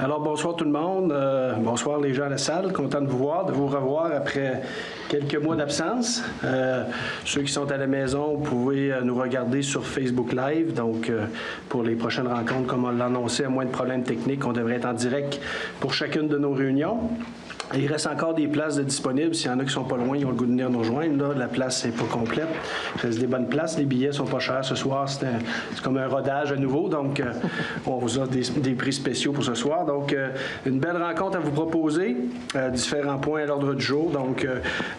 Alors, bonsoir tout le monde. Bonsoir les gens à la salle. Content de vous voir, de vous revoir après quelques mois d'absence. Ceux qui sont à la maison, vous pouvez nous regarder sur Facebook Live. Donc, pour les prochaines rencontres, comme on l'a annoncé, à moins de problèmes techniques, on devrait être en direct pour chacune de nos réunions. Il reste encore des places de disponibles. S'il y en a qui sont pas loin, ils ont le goût de venir nous rejoindre. Là, la place n'est pas complète. Il reste des bonnes places. Les billets sont pas chers ce soir. C'est comme un rodage à nouveau. Donc, on vous a des prix spéciaux pour ce soir. Donc, une belle rencontre à vous proposer. Différents points à l'ordre du jour. Donc,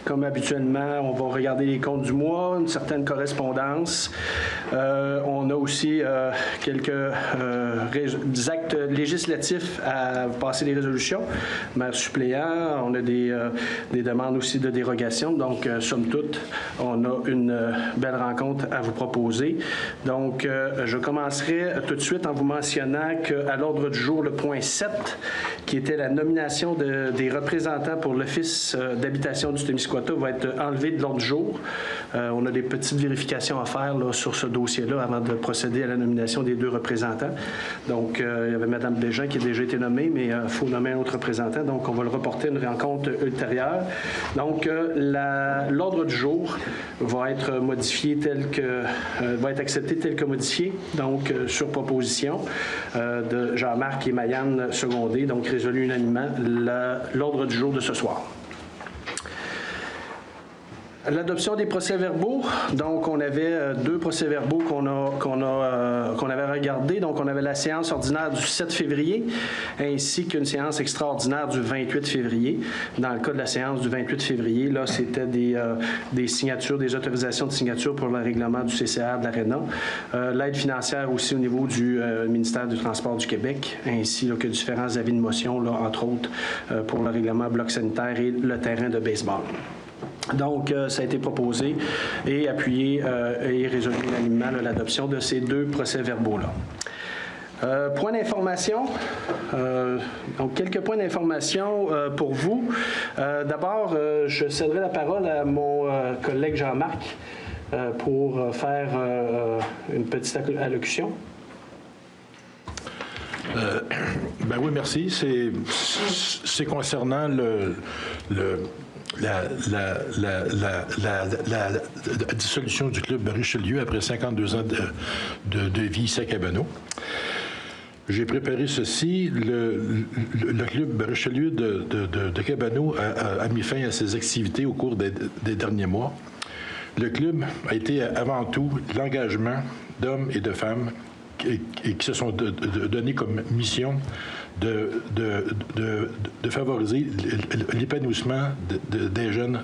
comme habituellement, on va regarder les comptes du mois, une certaine correspondance. On a aussi quelques actes législatifs à passer des résolutions. Maire suppléant. On a des demandes aussi de dérogation. Donc, somme toute, on a une belle rencontre à vous proposer. Donc, je commencerai tout de suite en vous mentionnant qu'à l'ordre du jour, le point 7, qui était la nomination des représentants pour l'Office d'habitation du Témiscouata, va être enlevé de l'ordre du jour. On a des petites vérifications à faire là, sur ce dossier-là avant de procéder à la nomination des 2 représentants. Donc, il y avait Mme Bégin qui a déjà été nommée, mais il faut nommer un autre représentant. Donc, on va le reporter une rencontre ultérieure. Donc, l'ordre du jour va être modifié va être accepté tel que modifié, donc sur proposition de Jean-Marc et Mayanne Secondé, donc résolu unanimement l'ordre du jour de ce soir. L'adoption des procès-verbaux. Donc, on avait 2 procès-verbaux qu'on avait regardés. Donc, on avait la séance ordinaire du 7 février ainsi qu'une séance extraordinaire du 28 février. Dans le cas de la séance du 28 février, là, c'était des signatures, des autorisations de signature pour le règlement du CCR de l'ARENA. L'aide financière aussi au niveau du ministère du Transport du Québec, ainsi là, que différents avis de motion, là, entre autres, pour le règlement bloc sanitaire et le terrain de baseball. Donc, ça a été proposé et appuyé et résolu unanimement l'adoption de ces 2 procès-verbaux-là. Point d'information. Donc, quelques points d'information pour vous. D'abord, je céderai la parole à mon collègue Jean-Marc pour faire une petite allocution. Ben oui, merci. C'est concernant la dissolution du club Richelieu après 52 ans de vie ici à Cabano. J'ai préparé ceci. Le club Richelieu de Cabano a mis fin à ses activités au cours des derniers mois. Le club a été avant tout l'engagement d'hommes et de femmes qui se sont donnés comme mission de favoriser l'épanouissement des jeunes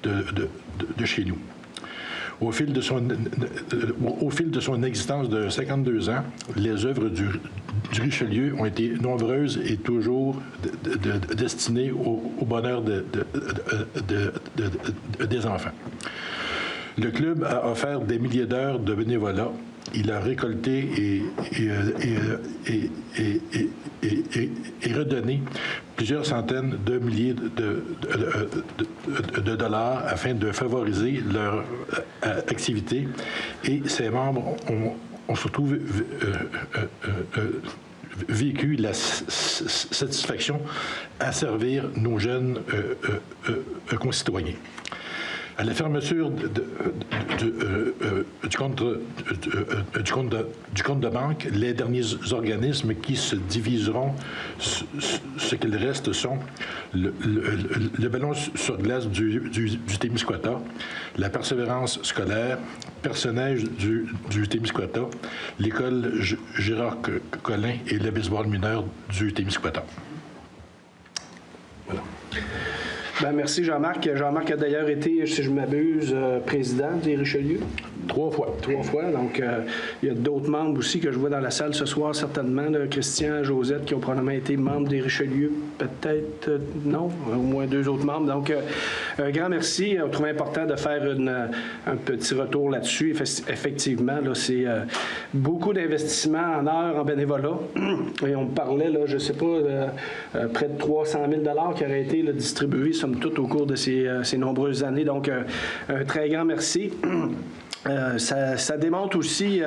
de chez nous. Au fil de son existence de 52 ans, les œuvres du Richelieu ont été nombreuses et toujours destinées au bonheur des enfants. Le club a offert des milliers d'heures de bénévolat. Il a récolté et redonné plusieurs centaines de milliers de dollars afin de favoriser leur activité. Et ses membres ont surtout vécu la satisfaction à servir nos jeunes concitoyens. À la fermeture du compte de banque, les derniers organismes qui se diviseront ce qu'il reste sont le ballon sur glace du Témiscouata, la persévérance scolaire, personnage du Témiscouata, l'école Gérard Collin et le baseball mineur du Témiscouata. Voilà. Bien, merci Jean-Marc. Jean-Marc a d'ailleurs été, si je ne m'abuse, président des Richelieu. 3 fois. 3 fois. Donc, il y a d'autres membres aussi que je vois dans la salle ce soir, certainement. Là, Christian, Josette, qui ont probablement été membres des Richelieu. Peut-être, non, au moins 2 autres membres. Donc, un grand merci. On trouve important de faire un petit retour là-dessus. Effectivement, là, c'est beaucoup d'investissements en heures, en bénévolat. Et on me parlait, là, je ne sais pas, près de 300 000 $ qui auraient été là, distribués, somme toute, au cours de ces nombreuses années. Donc, un très grand merci. Ça démontre aussi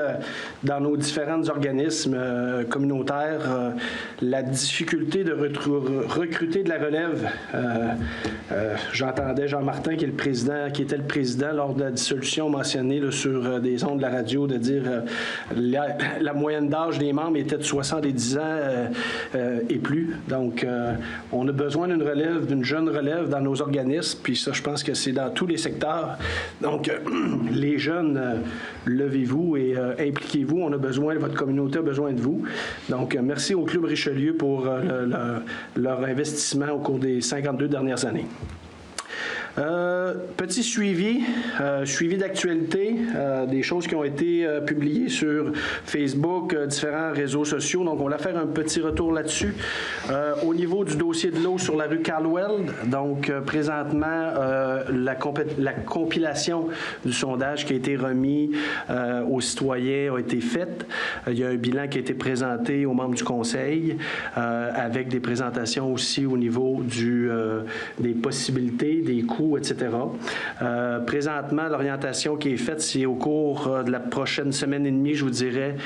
dans nos différents organismes communautaires la difficulté de recruter de la relève. J'entendais Jean Martin, qui était le président lors de la dissolution, mentionner là, sur des ondes de la radio, de dire la moyenne d'âge des membres était de 70 ans et plus. Donc, on a besoin d'une relève, d'une jeune relève dans nos organismes, puis ça, je pense que c'est dans tous les secteurs. Donc, les jeunes, levez-vous et impliquez-vous. On a besoin, votre communauté a besoin de vous. Donc, merci au Club Richelieu pour leur investissement au cours des 52 dernières années. Petit suivi d'actualité, des choses qui ont été publiées sur Facebook, différents réseaux sociaux. Donc, on va faire un petit retour là-dessus. Au niveau du dossier de l'eau sur la rue Caldwell, donc présentement, la compilation du sondage qui a été remis aux citoyens a été faite. Il y a un bilan qui a été présenté aux membres du conseil avec des présentations aussi au niveau des possibilités, des coûts, etc. Présentement, l'orientation qui est faite, c'est au cours de la prochaine semaine et demie, je vous dirais,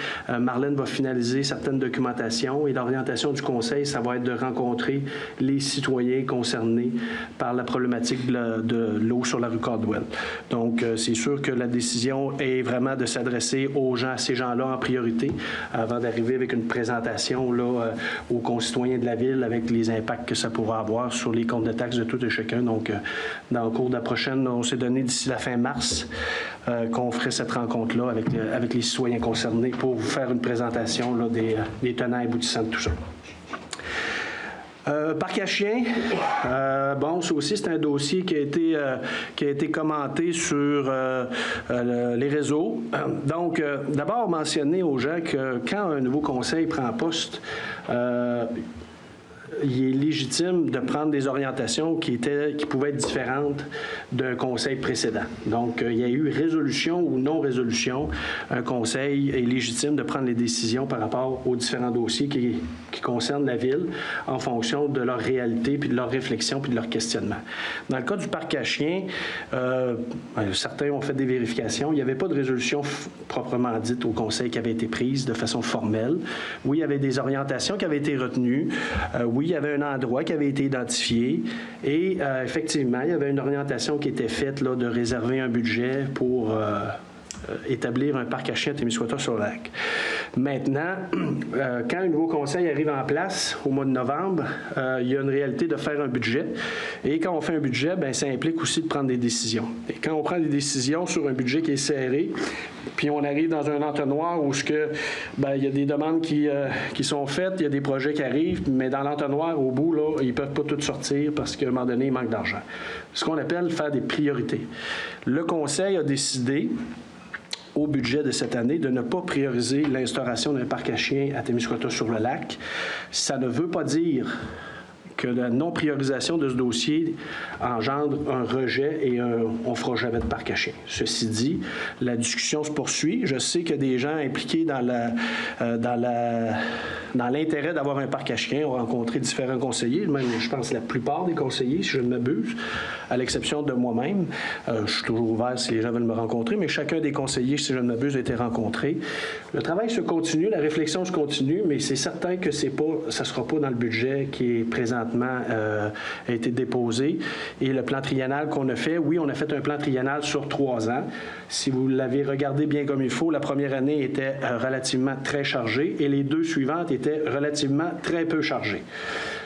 Marlène va finaliser certaines documentations et l'orientation du conseil, ça va être de rencontrer les citoyens concernés par la problématique de l'eau sur la rue Caldwell. Donc, c'est sûr que la décision est vraiment de s'adresser à ces gens-là en priorité avant d'arriver avec une présentation là, aux concitoyens de la ville avec les impacts que ça pourra avoir sur les comptes de taxes de tout et chacun. Donc, dans le cours de la prochaine, on s'est donné d'ici la fin mars qu'on ferait cette rencontre-là avec les citoyens concernés pour vous faire une présentation là, des tenants et aboutissants de tout ça. Parc à chiens, bon, ça aussi, c'est un dossier qui a été commenté sur les réseaux. Donc, d'abord, mentionner aux gens que quand un nouveau conseil prend poste, il est légitime de prendre des orientations qui pouvaient être différentes d'un conseil précédent. Donc, il y a eu résolution ou non-résolution. Un conseil est légitime de prendre les décisions par rapport aux différents dossiers qui concernent la ville en fonction de leur réalité, puis de leur réflexion, puis de leur questionnement. Dans le cas du parc à chiens, certains ont fait des vérifications. Il n'y avait pas de résolution proprement dite au conseil qui avait été prise de façon formelle. Oui, il y avait des orientations qui avaient été retenues. Oui, il y avait un endroit qui avait été identifié et effectivement, il y avait une orientation qui était faite là, de réserver un budget pour établir un parc à chiens à Témiscouata-sur-Lac. Maintenant, quand un nouveau conseil arrive en place au mois de novembre, il y a une réalité de faire un budget. Et quand on fait un budget, bien, ça implique aussi de prendre des décisions. Et quand on prend des décisions sur un budget qui est serré, puis on arrive dans un entonnoir où il y a des demandes qui sont faites, il y a des projets qui arrivent, mais dans l'entonnoir, au bout, là, ils ne peuvent pas tous sortir parce qu'à un moment donné, il manque d'argent. Ce qu'on appelle faire des priorités. Le conseil a décidé au budget de cette année de ne pas prioriser l'instauration d'un parc à chiens à Témiscouata-sur-le-Lac. Ça ne veut pas dire que la non-priorisation de ce dossier engendre un rejet et on ne fera jamais de parc à chiens. Ceci dit, la discussion se poursuit. Je sais qu'il y a des gens impliqués dans l'intérêt d'avoir un parc à chiens. On a rencontré différents conseillers, même je pense la plupart des conseillers, si je ne m'abuse, à l'exception de moi-même. Je suis toujours ouvert si les gens veulent me rencontrer, mais chacun des conseillers, si je ne m'abuse, a été rencontré. Le travail se continue, la réflexion se continue, mais c'est certain que ça ne sera pas dans le budget qui est présentement a été déposé. Et le plan triennal qu'on a fait, oui, on a fait un plan triennal sur 3 ans. Si vous l'avez regardé bien comme il faut, la première année était relativement très chargée et les 2 suivantes étaient relativement très peu chargées.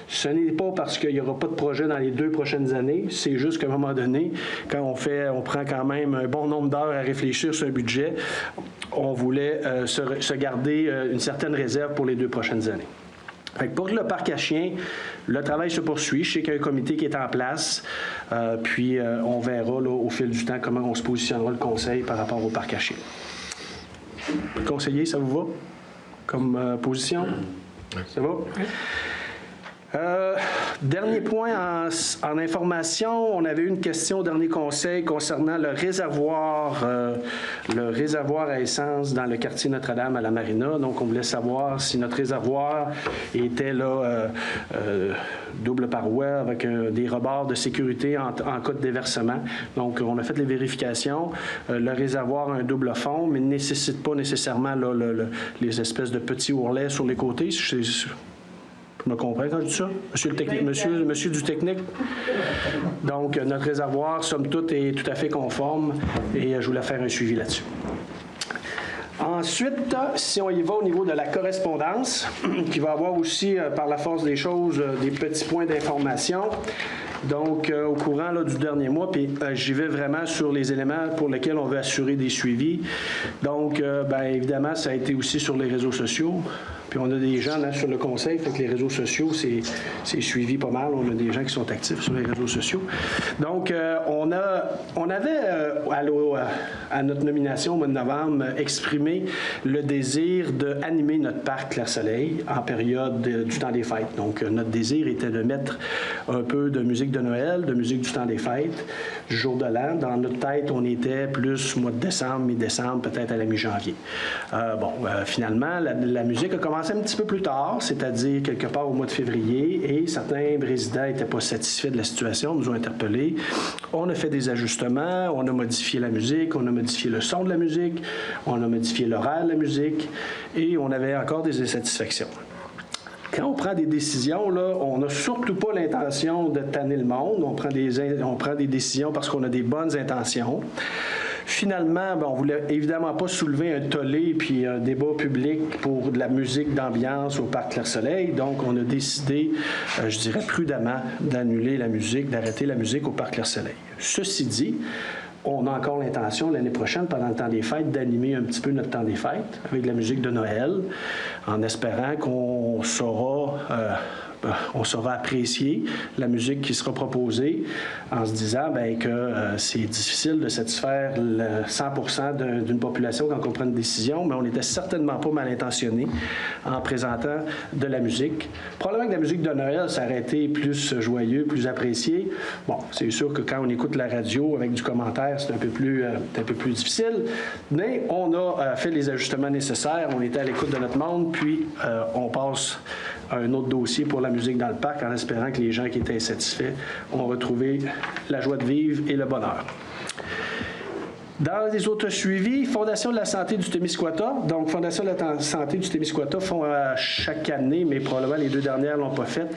Ce n'est pas parce qu'il n'y aura pas de projet dans les 2 prochaines années, c'est juste qu'à un moment donné, quand on prend quand même un bon nombre d'heures à réfléchir sur un budget, on voulait se garder une certaine réserve pour les 2 prochaines années. Pour le parc à chiens, le travail se poursuit. Je sais qu'il y a un comité qui est en place. Puis, on verra là, au fil du temps comment on se positionnera le conseil par rapport au parc à chiens. Conseiller, ça vous va comme position? Ça va? Dernier point en information, on avait eu une question au dernier conseil concernant le réservoir à essence dans le quartier Notre-Dame à la Marina. Donc, on voulait savoir si notre réservoir était là double paroi avec des rebords de sécurité en cas de déversement. Donc, on a fait les vérifications. Le réservoir a un double fond, mais ne nécessite pas nécessairement là, les espèces de petits ourlets sur les côtés. Je me comprends quand je dis ça? Monsieur du technique. Donc, notre réservoir, somme toute, est tout à fait conforme et je voulais faire un suivi là-dessus. Ensuite, si on y va au niveau de la correspondance, qui va avoir aussi, par la force des choses, des petits points d'information. Donc, au courant là, du dernier mois, puis j'y vais vraiment sur les éléments pour lesquels on veut assurer des suivis. Donc, bien évidemment, ça a été aussi sur les réseaux sociaux. Puis on a des gens là, sur le conseil, fait que les réseaux sociaux, c'est suivi pas mal. On a des gens qui sont actifs sur les réseaux sociaux. Donc, on avait, à notre nomination au mois de novembre, exprimé le désir d'animer notre parc Clair-Soleil en période du temps des fêtes. Donc, notre désir était de mettre un peu de musique de Noël, de musique du temps des fêtes, du jour de l'an. Dans notre tête, on était plus mois de décembre, mi-décembre, peut-être à la mi-janvier. Finalement, la musique a commencé un petit peu plus tard, c'est-à-dire quelque part au mois de février, et certains résidents n'étaient pas satisfaits de la situation, nous ont interpellés. On a fait des ajustements, on a modifié la musique, on a modifié le son de la musique, on a modifié l'horaire de la musique, et on avait encore des insatisfactions. Quand on prend des décisions, là, on n'a surtout pas l'intention de tanner le monde. On prend des décisions parce qu'on a des bonnes intentions. Finalement, on ne voulait évidemment pas soulever un tollé puis un débat public pour de la musique d'ambiance au Parc Clair-Soleil. Donc, on a décidé, je dirais prudemment, d'annuler la musique, d'arrêter la musique au Parc Clair-Soleil. Ceci dit, on a encore l'intention, l'année prochaine, pendant le temps des fêtes, d'animer un petit peu notre temps des fêtes avec de la musique de Noël, en espérant qu'on saura apprécier la musique qui sera proposée, en se disant que c'est difficile de satisfaire le 100% d'une population quand on prend une décision, mais on n'était certainement pas mal intentionné en présentant de la musique. Probablement que la musique de Noël, ça aurait été plus joyeux, plus apprécié. Bon, c'est sûr que quand on écoute la radio avec du commentaire, c'est un peu plus difficile, mais on a fait les ajustements nécessaires, on était à l'écoute de notre monde, puis on passe à un autre dossier pour la musique dans le parc en espérant que les gens qui étaient insatisfaits ont retrouvé la joie de vivre et le bonheur. Dans les autres suivis, Fondation de la santé du Témiscouata. Donc, Fondation de la santé du Témiscouata font chaque année, mais probablement les 2 dernières ne l'ont pas fait,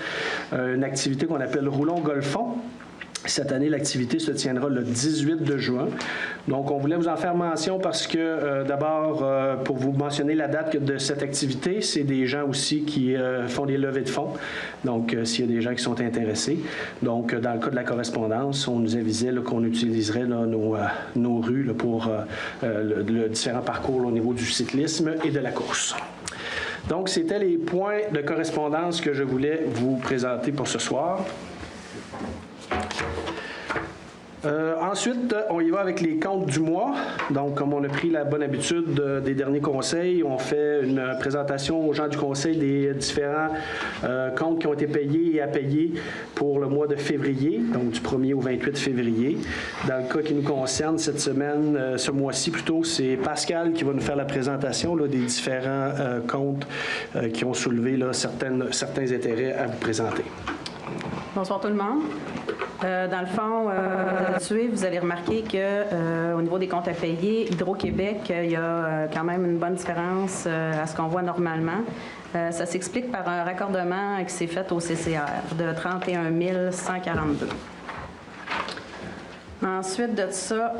une activité qu'on appelle Roulons Golfons. Cette année, l'activité se tiendra le 18 de juin. Donc, on voulait vous en faire mention parce que, d'abord, pour vous mentionner la date de cette activité, c'est des gens aussi qui font des levées de fonds. Donc, s'il y a des gens qui sont intéressés. Donc, dans le cas de la correspondance, on nous avisait qu'on utiliserait là, nos rues là, pour le différent parcours là, au niveau du cyclisme et de la course. Donc, c'était les points de correspondance que je voulais vous présenter pour ce soir. Ensuite, on y va avec les comptes du mois. Donc, comme on a pris la bonne habitude des derniers conseils, on fait une présentation aux gens du conseil des différents comptes qui ont été payés et à payer pour le mois de février, donc du 1er au 28 février. Dans le cas qui nous concerne cette semaine, ce mois-ci plutôt, c'est Pascal qui va nous faire la présentation là, des différents comptes qui ont soulevé là, certains intérêts à vous présenter. Bonsoir tout le monde. Dans le fond, vous allez remarquer qu'au niveau des comptes à payer, Hydro-Québec, il y a quand même une bonne différence à ce qu'on voit normalement. Ça s'explique par un raccordement qui s'est fait au CCR de 31 142. Ensuite de ça,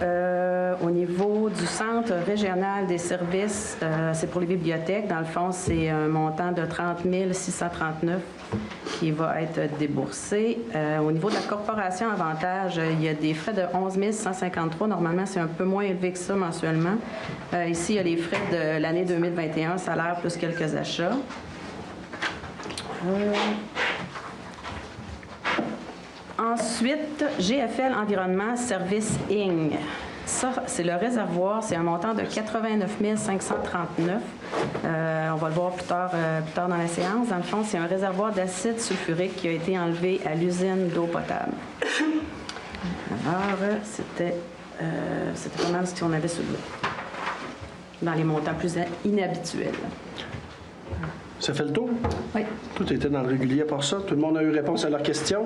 au niveau du Centre régional des services, c'est pour les bibliothèques. Dans le fond, c'est un montant de 30 639 qui va être déboursé. Au niveau de la Corporation Avantage, il y a des frais de 11 153. Normalement, c'est un peu moins élevé que ça mensuellement. Ici, il y a les frais de l'année 2021, salaire plus quelques achats. Ensuite, GFL Environnement Service Inc. Ça, c'est le réservoir. C'est un montant de 89 539. On va le voir plus tard dans la séance. Dans le fond, c'est un réservoir d'acide sulfurique qui a été enlevé à l'usine d'eau potable. Alors, c'était pas mal ce qu'on avait soulevé dans les montants plus inhabituels. Ça fait le tour? Oui. Tout était dans le régulier par ça. Tout le monde a eu réponse à leurs questions.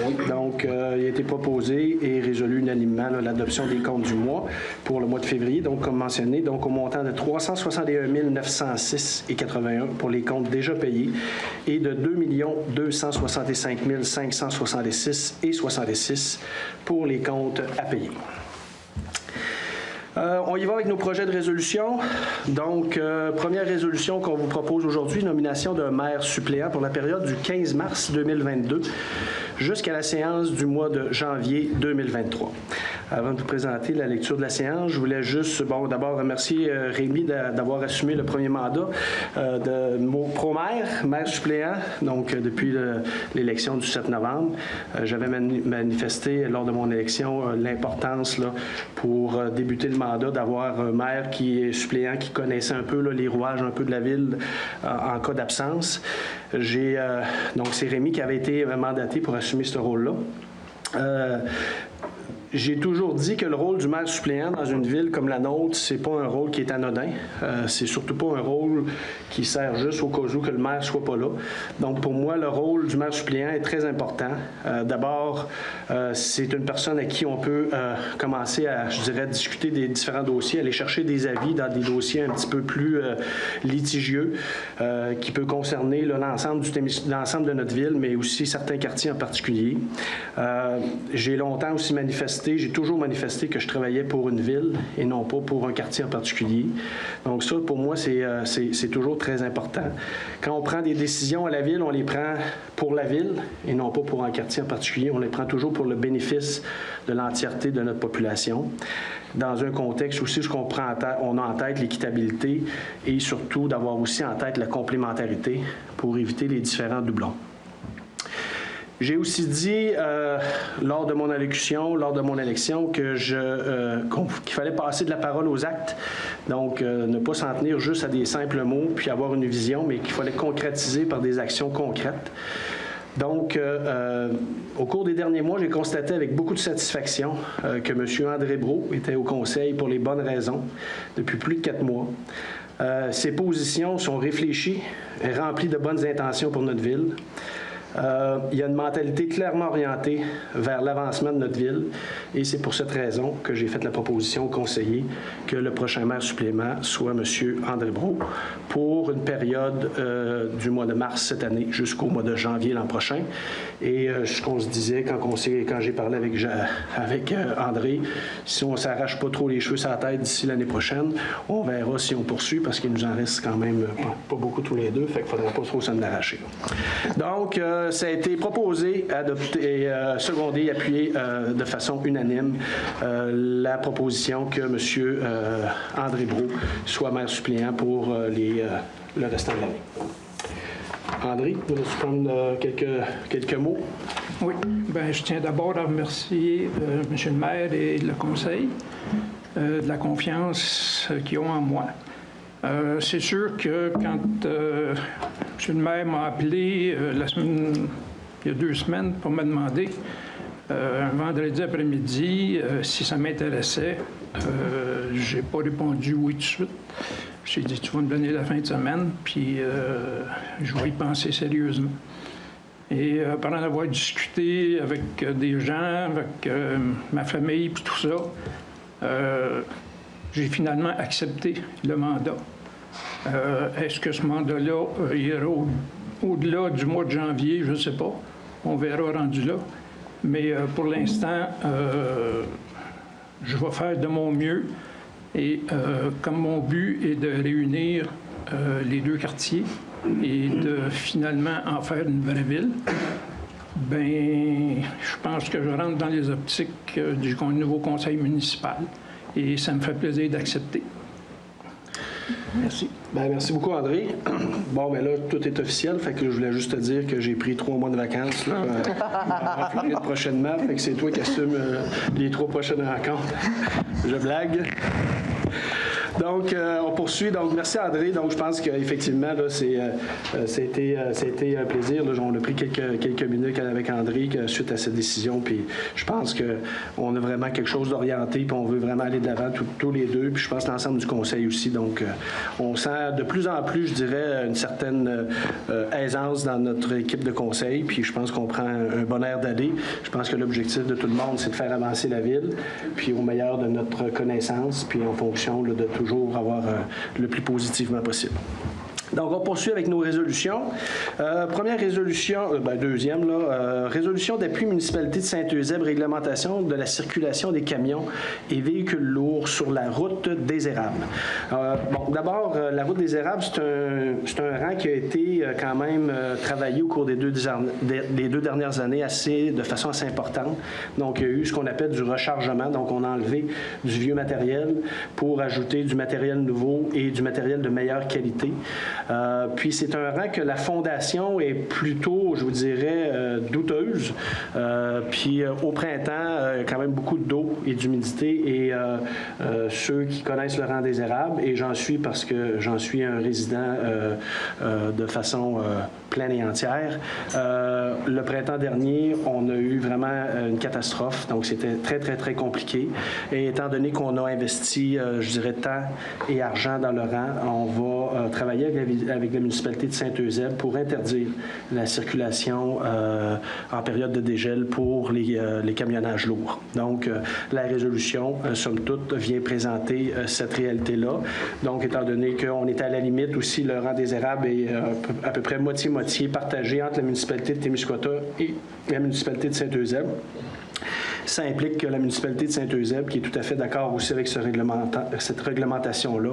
Oui. Donc, il a été proposé et résolu unanimement l'adoption des comptes du mois pour le mois de février. Donc, comme mentionné, donc au montant de 361 906,81 pour les comptes déjà payés et de 2 265 566,66 pour les comptes à payer. On y va avec nos projets de résolution. Donc, première résolution qu'on vous propose aujourd'hui, nomination d'un maire suppléant pour la période du 15 mars 2022 jusqu'à la séance du mois de janvier 2023. Avant de vous présenter la lecture de la séance, je voulais juste, d'abord remercier Rémi d'avoir assumé le premier mandat de pro-maire, maire suppléant, donc depuis l'élection du 7 novembre. J'avais manifesté lors de mon élection l'importance pour débuter le mandat d'avoir un maire qui est suppléant, qui connaissait un peu les rouages un peu de la ville en cas d'absence. Donc c'est Rémi qui avait été mandaté pour assumer ce rôle-là. J'ai toujours dit que le rôle du maire suppléant dans une ville comme la nôtre, c'est pas un rôle qui est anodin. C'est surtout pas un rôle qui sert juste au cas où que le maire soit pas là. Donc, pour moi, le rôle du maire suppléant est très important. D'abord, c'est une personne à qui on peut commencer à, je dirais, discuter des différents dossiers, aller chercher des avis dans des dossiers un petit peu plus litigieux, qui peut concerner l'ensemble de notre ville, mais aussi certains quartiers en particulier. J'ai longtemps aussi j'ai toujours manifesté que je travaillais pour une ville et non pas pour un quartier en particulier. Donc ça, pour moi, c'est toujours très important. Quand on prend des décisions à la ville, on les prend pour la ville et non pas pour un quartier en particulier. On les prend toujours pour le bénéfice de l'entièreté de notre population. Dans un contexte aussi, on a en tête l'équitabilité et surtout d'avoir aussi en tête la complémentarité pour éviter les différents doublons. J'ai aussi dit lors de mon allocution, lors de mon élection, qu'il fallait passer de la parole aux actes. Donc, ne pas s'en tenir juste à des simples mots puis avoir une vision, mais qu'il fallait concrétiser par des actions concrètes. Donc, au cours des derniers mois, j'ai constaté avec beaucoup de satisfaction que M. André Brault était au Conseil pour les bonnes raisons depuis plus de 4 mois. Ses positions sont réfléchies et remplies de bonnes intentions pour notre ville. Il y a une mentalité clairement orientée vers l'avancement de notre ville et c'est pour cette raison que j'ai fait la proposition au conseiller que le prochain maire suppléant soit M. André Brault pour une période du mois de mars cette année jusqu'au mois de janvier l'an prochain. Et ce qu'on se disait quand j'ai parlé avec André, si on ne s'arrache pas trop les cheveux sur la tête d'ici l'année prochaine, on verra si on poursuit parce qu'il nous en reste quand même pas beaucoup tous les deux, fait qu'il ne faudra pas trop s'en arracher. Donc, ça a été proposé, adopté, secondé et appuyé de façon unanime la proposition que M. André Brault soit maire suppléant pour le restant de l'année. André, voulez-tu prendre quelques mots? Oui. Bien, je tiens d'abord à remercier M. le maire et le conseil de la confiance qu'ils ont en moi. C'est sûr que quand M. le maire m'a appelé il y a 2 semaines pour me demander, un vendredi après-midi, si ça m'intéressait, j'ai pas répondu oui tout de suite. J'ai dit, tu vas me donner la fin de semaine, puis je vais y penser sérieusement. Et par en avoir discuté avec des gens, avec ma famille, puis tout ça, j'ai finalement accepté le mandat. Est-ce que ce mandat-là ira au-delà du mois de janvier? Je ne sais pas. On verra rendu là. Mais pour l'instant, je vais faire de mon mieux. Et comme mon but est de réunir les 2 quartiers et de finalement en faire une vraie ville, bien, je pense que je rentre dans les optiques du nouveau conseil municipal. Et ça me fait plaisir d'accepter. Merci. Bien, merci beaucoup, André. Bon, mais là, tout est officiel. Fait que je voulais juste te dire que j'ai pris 3 mois de vacances là, en Floride prochainement. Fait que c'est toi qui assumes les 3 prochaines rencontres. Je blague. Donc, on poursuit. Donc, merci André. Donc, je pense qu'effectivement, là, ça a été un plaisir. Là, on a pris quelques minutes avec André suite à cette décision. Puis, je pense qu'on a vraiment quelque chose d'orienté. Puis, on veut vraiment aller de l'avant tous les deux. Puis, je pense l'ensemble du conseil aussi. Donc, on sent de plus en plus, je dirais, une certaine aisance dans notre équipe de conseil. Puis, je pense qu'on prend un bon air d'aller. Je pense que l'objectif de tout le monde, c'est de faire avancer la ville. Puis, au meilleur de notre connaissance. Puis, en fonction là, de toujours avoir le plus positivement possible. Donc, on poursuit avec nos résolutions. Première résolution, deuxième, là, résolution d'appui municipalité de Saint-Eusèbe, réglementation de la circulation des camions et véhicules lourds sur la route des Érables. D'abord, la route des Érables, c'est un rang qui a été quand même travaillé au cours des deux dernières années de façon assez importante. Donc, il y a eu ce qu'on appelle du rechargement. Donc, on a enlevé du vieux matériel pour ajouter du matériel nouveau et du matériel de meilleure qualité. Puis c'est un rang que la fondation est plutôt, je vous dirais, douteuse. Puis au printemps, quand même beaucoup d'eau et d'humidité. Et ceux qui connaissent le rang des Érables, et j'en suis parce que j'en suis un résident de façon pleine et entière. Le printemps dernier, on a eu vraiment une catastrophe. Donc c'était très, très, très compliqué. Et étant donné qu'on a investi, je dirais, temps et argent dans le rang, on va travailler avec la municipalité de Saint-Eusèbe pour interdire la circulation en période de dégel pour les camionnages lourds. Donc, la résolution, somme toute, vient présenter cette réalité-là. Donc, étant donné qu'on est à la limite aussi, le rang des Érables est à peu près moitié-moitié partagé entre la municipalité de Témiscouata et la municipalité de Saint-Eusèbe. Ça implique que la municipalité de Saint-Eusèbe, qui est tout à fait d'accord aussi avec cette réglementation-là,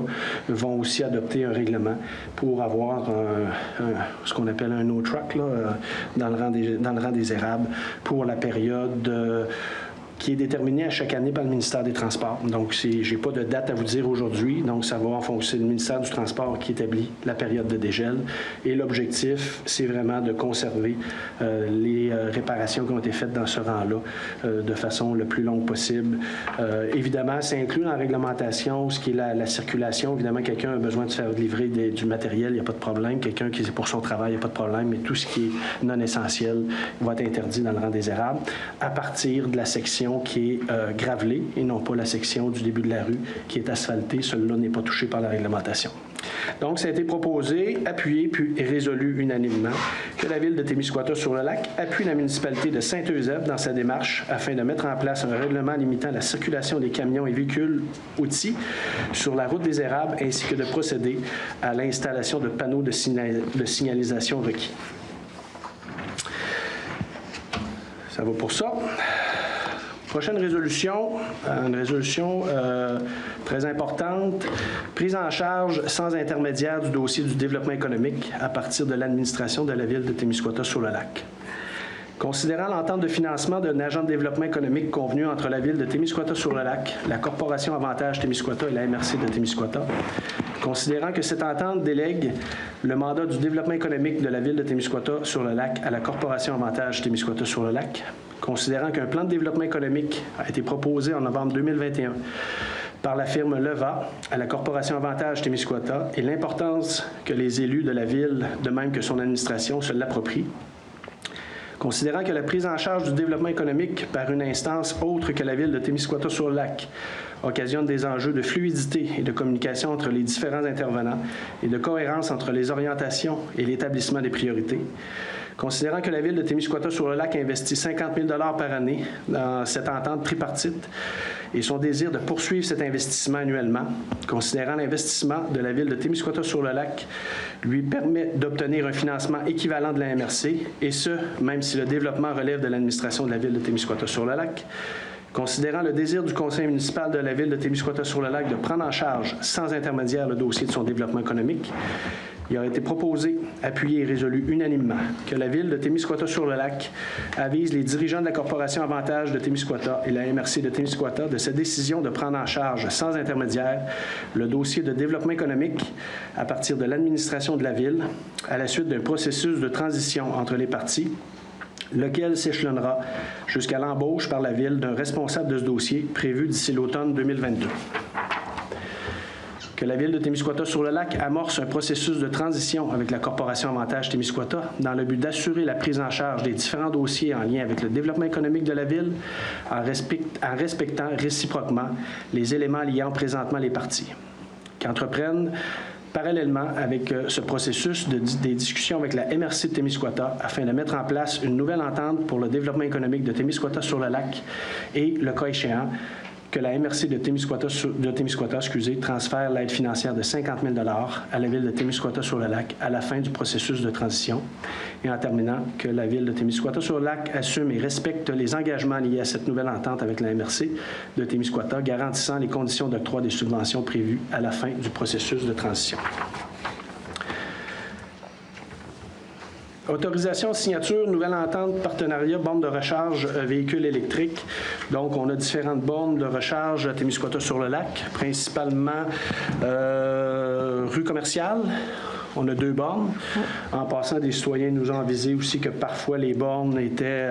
vont aussi adopter un règlement pour avoir ce qu'on appelle un no-truck dans le rang des Érables pour la période qui est déterminé à chaque année par le ministère des Transports. Donc, je n'ai pas de date à vous dire aujourd'hui. Donc, ça va en fonction du ministère du Transport qui établit la période de dégel. Et l'objectif, c'est vraiment de conserver les réparations qui ont été faites dans ce rang-là de façon le plus longue possible. Évidemment, ça inclut dans la réglementation ce qui est la circulation. Évidemment, quelqu'un a besoin de faire livrer du matériel, il n'y a pas de problème. Quelqu'un qui est pour son travail, il n'y a pas de problème. Mais tout ce qui est non essentiel va être interdit dans le rang des Érables à partir de la section qui est gravelée et non pas la section du début de la rue qui est asphaltée. Celle-là n'est pas touchée par la réglementation. Donc, ça a été proposé, appuyé puis résolu unanimement que la Ville de Témiscouata-sur-le-Lac appuie la municipalité de Saint-Eusèbe dans sa démarche afin de mettre en place un règlement limitant la circulation des camions et véhicules outils sur la route des Érables ainsi que de procéder à l'installation de panneaux de signalisation requis. Ça va pour ça. Prochaine résolution, une résolution très importante, prise en charge sans intermédiaire du dossier du développement économique à partir de l'administration de la Ville de Témiscouata-sur-le-Lac. Considérant l'entente de financement d'un agent de développement économique convenu entre la Ville de Témiscouata-sur-le-Lac, la Corporation Avantage Témiscouata et la MRC de Témiscouata, considérant que cette entente délègue le mandat du développement économique de la Ville de Témiscouata-sur-le-Lac à la Corporation Avantage Témiscouata-sur-le-Lac, considérant qu'un plan de développement économique a été proposé en novembre 2021 par la firme Leva à la Corporation Avantage Témiscouata et l'importance que les élus de la Ville, de même que son administration, se l'approprient, considérant que la prise en charge du développement économique par une instance autre que la Ville de Témiscouata-sur-le-Lac occasionne des enjeux de fluidité et de communication entre les différents intervenants et de cohérence entre les orientations et l'établissement des priorités, considérant que la Ville de Témiscouata-sur-le-Lac investit 50 000 $ par année dans cette entente tripartite et son désir de poursuivre cet investissement annuellement, considérant l'investissement de la Ville de Témiscouata-sur-le-Lac lui permet d'obtenir un financement équivalent de la MRC, et ce, même si le développement relève de l'administration de la Ville de Témiscouata-sur-le-Lac, considérant le désir du conseil municipal de la Ville de Témiscouata-sur-le-Lac de prendre en charge sans intermédiaire le dossier de son développement économique, Il a été proposé, appuyé et résolu unanimement que la Ville de Témiscouata-sur-le-Lac avise les dirigeants de la Corporation Avantage de Témiscouata et la MRC de Témiscouata de cette décision de prendre en charge, sans intermédiaire, le dossier de développement économique à partir de l'administration de la Ville à la suite d'un processus de transition entre les parties, lequel s'échelonnera jusqu'à l'embauche par la Ville d'un responsable de ce dossier prévu d'ici l'automne 2022. Que la Ville de Témiscouata-sur-le-Lac amorce un processus de transition avec la Corporation Avantage Témiscouata dans le but d'assurer la prise en charge des différents dossiers en lien avec le développement économique de la Ville en respectant réciproquement les éléments liant présentement les parties. Qu'entreprennent parallèlement avec ce processus des discussions avec la MRC de Témiscouata afin de mettre en place une nouvelle entente pour le développement économique de Témiscouata-sur-le-Lac et, le cas échéant, que la MRC de Témiscouata transfère l'aide financière de 50 000 à la Ville de Témiscouata-sur-le-Lac à la fin du processus de transition. Et en terminant, que la Ville de Témiscouata-sur-le-Lac assume et respecte les engagements liés à cette nouvelle entente avec la MRC de Témiscouata, garantissant les conditions d'octroi des subventions prévues à la fin du processus de transition. Autorisation, signature, nouvelle entente, partenariat, borne de recharge, véhicules électriques. Donc, on a différentes bornes de recharge à Témiscouata-sur-le-Lac, principalement rue commerciale. On a 2 bornes. En passant, des citoyens nous ont avisé aussi que parfois les bornes étaient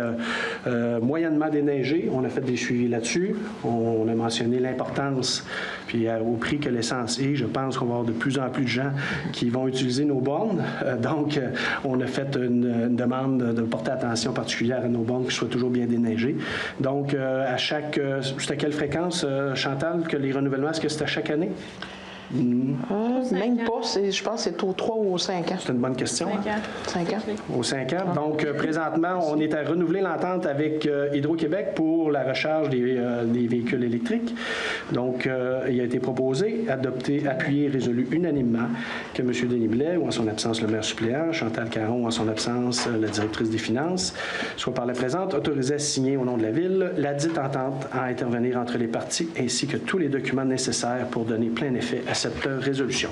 moyennement déneigées. On a fait des suivis là-dessus. On a mentionné l'importance, puis au prix que l'essence est. Je pense qu'on va avoir de plus en plus de gens qui vont utiliser nos bornes. Donc, on a fait une demande de porter attention particulière à nos bornes qui soient toujours bien déneigées. Donc, c'est à quelle fréquence, Chantal, que les renouvellements, est-ce que c'est à chaque année? Même pas, je pense que c'est aux 3 ou aux 5 ans. C'est une bonne question. 5 ans. Aux 5 ans. Donc, présentement, on est à renouveler l'entente avec Hydro-Québec pour la recharge des véhicules électriques. Donc, il a été proposé, adopté, appuyé et résolu unanimement que M. Denis Blais, ou en son absence le maire suppléant, Chantal Caron, ou en son absence la directrice des finances, soit par la présente autorisé à signer au nom de la Ville la dite entente à intervenir entre les parties ainsi que tous les documents nécessaires pour donner plein effet à cette résolution.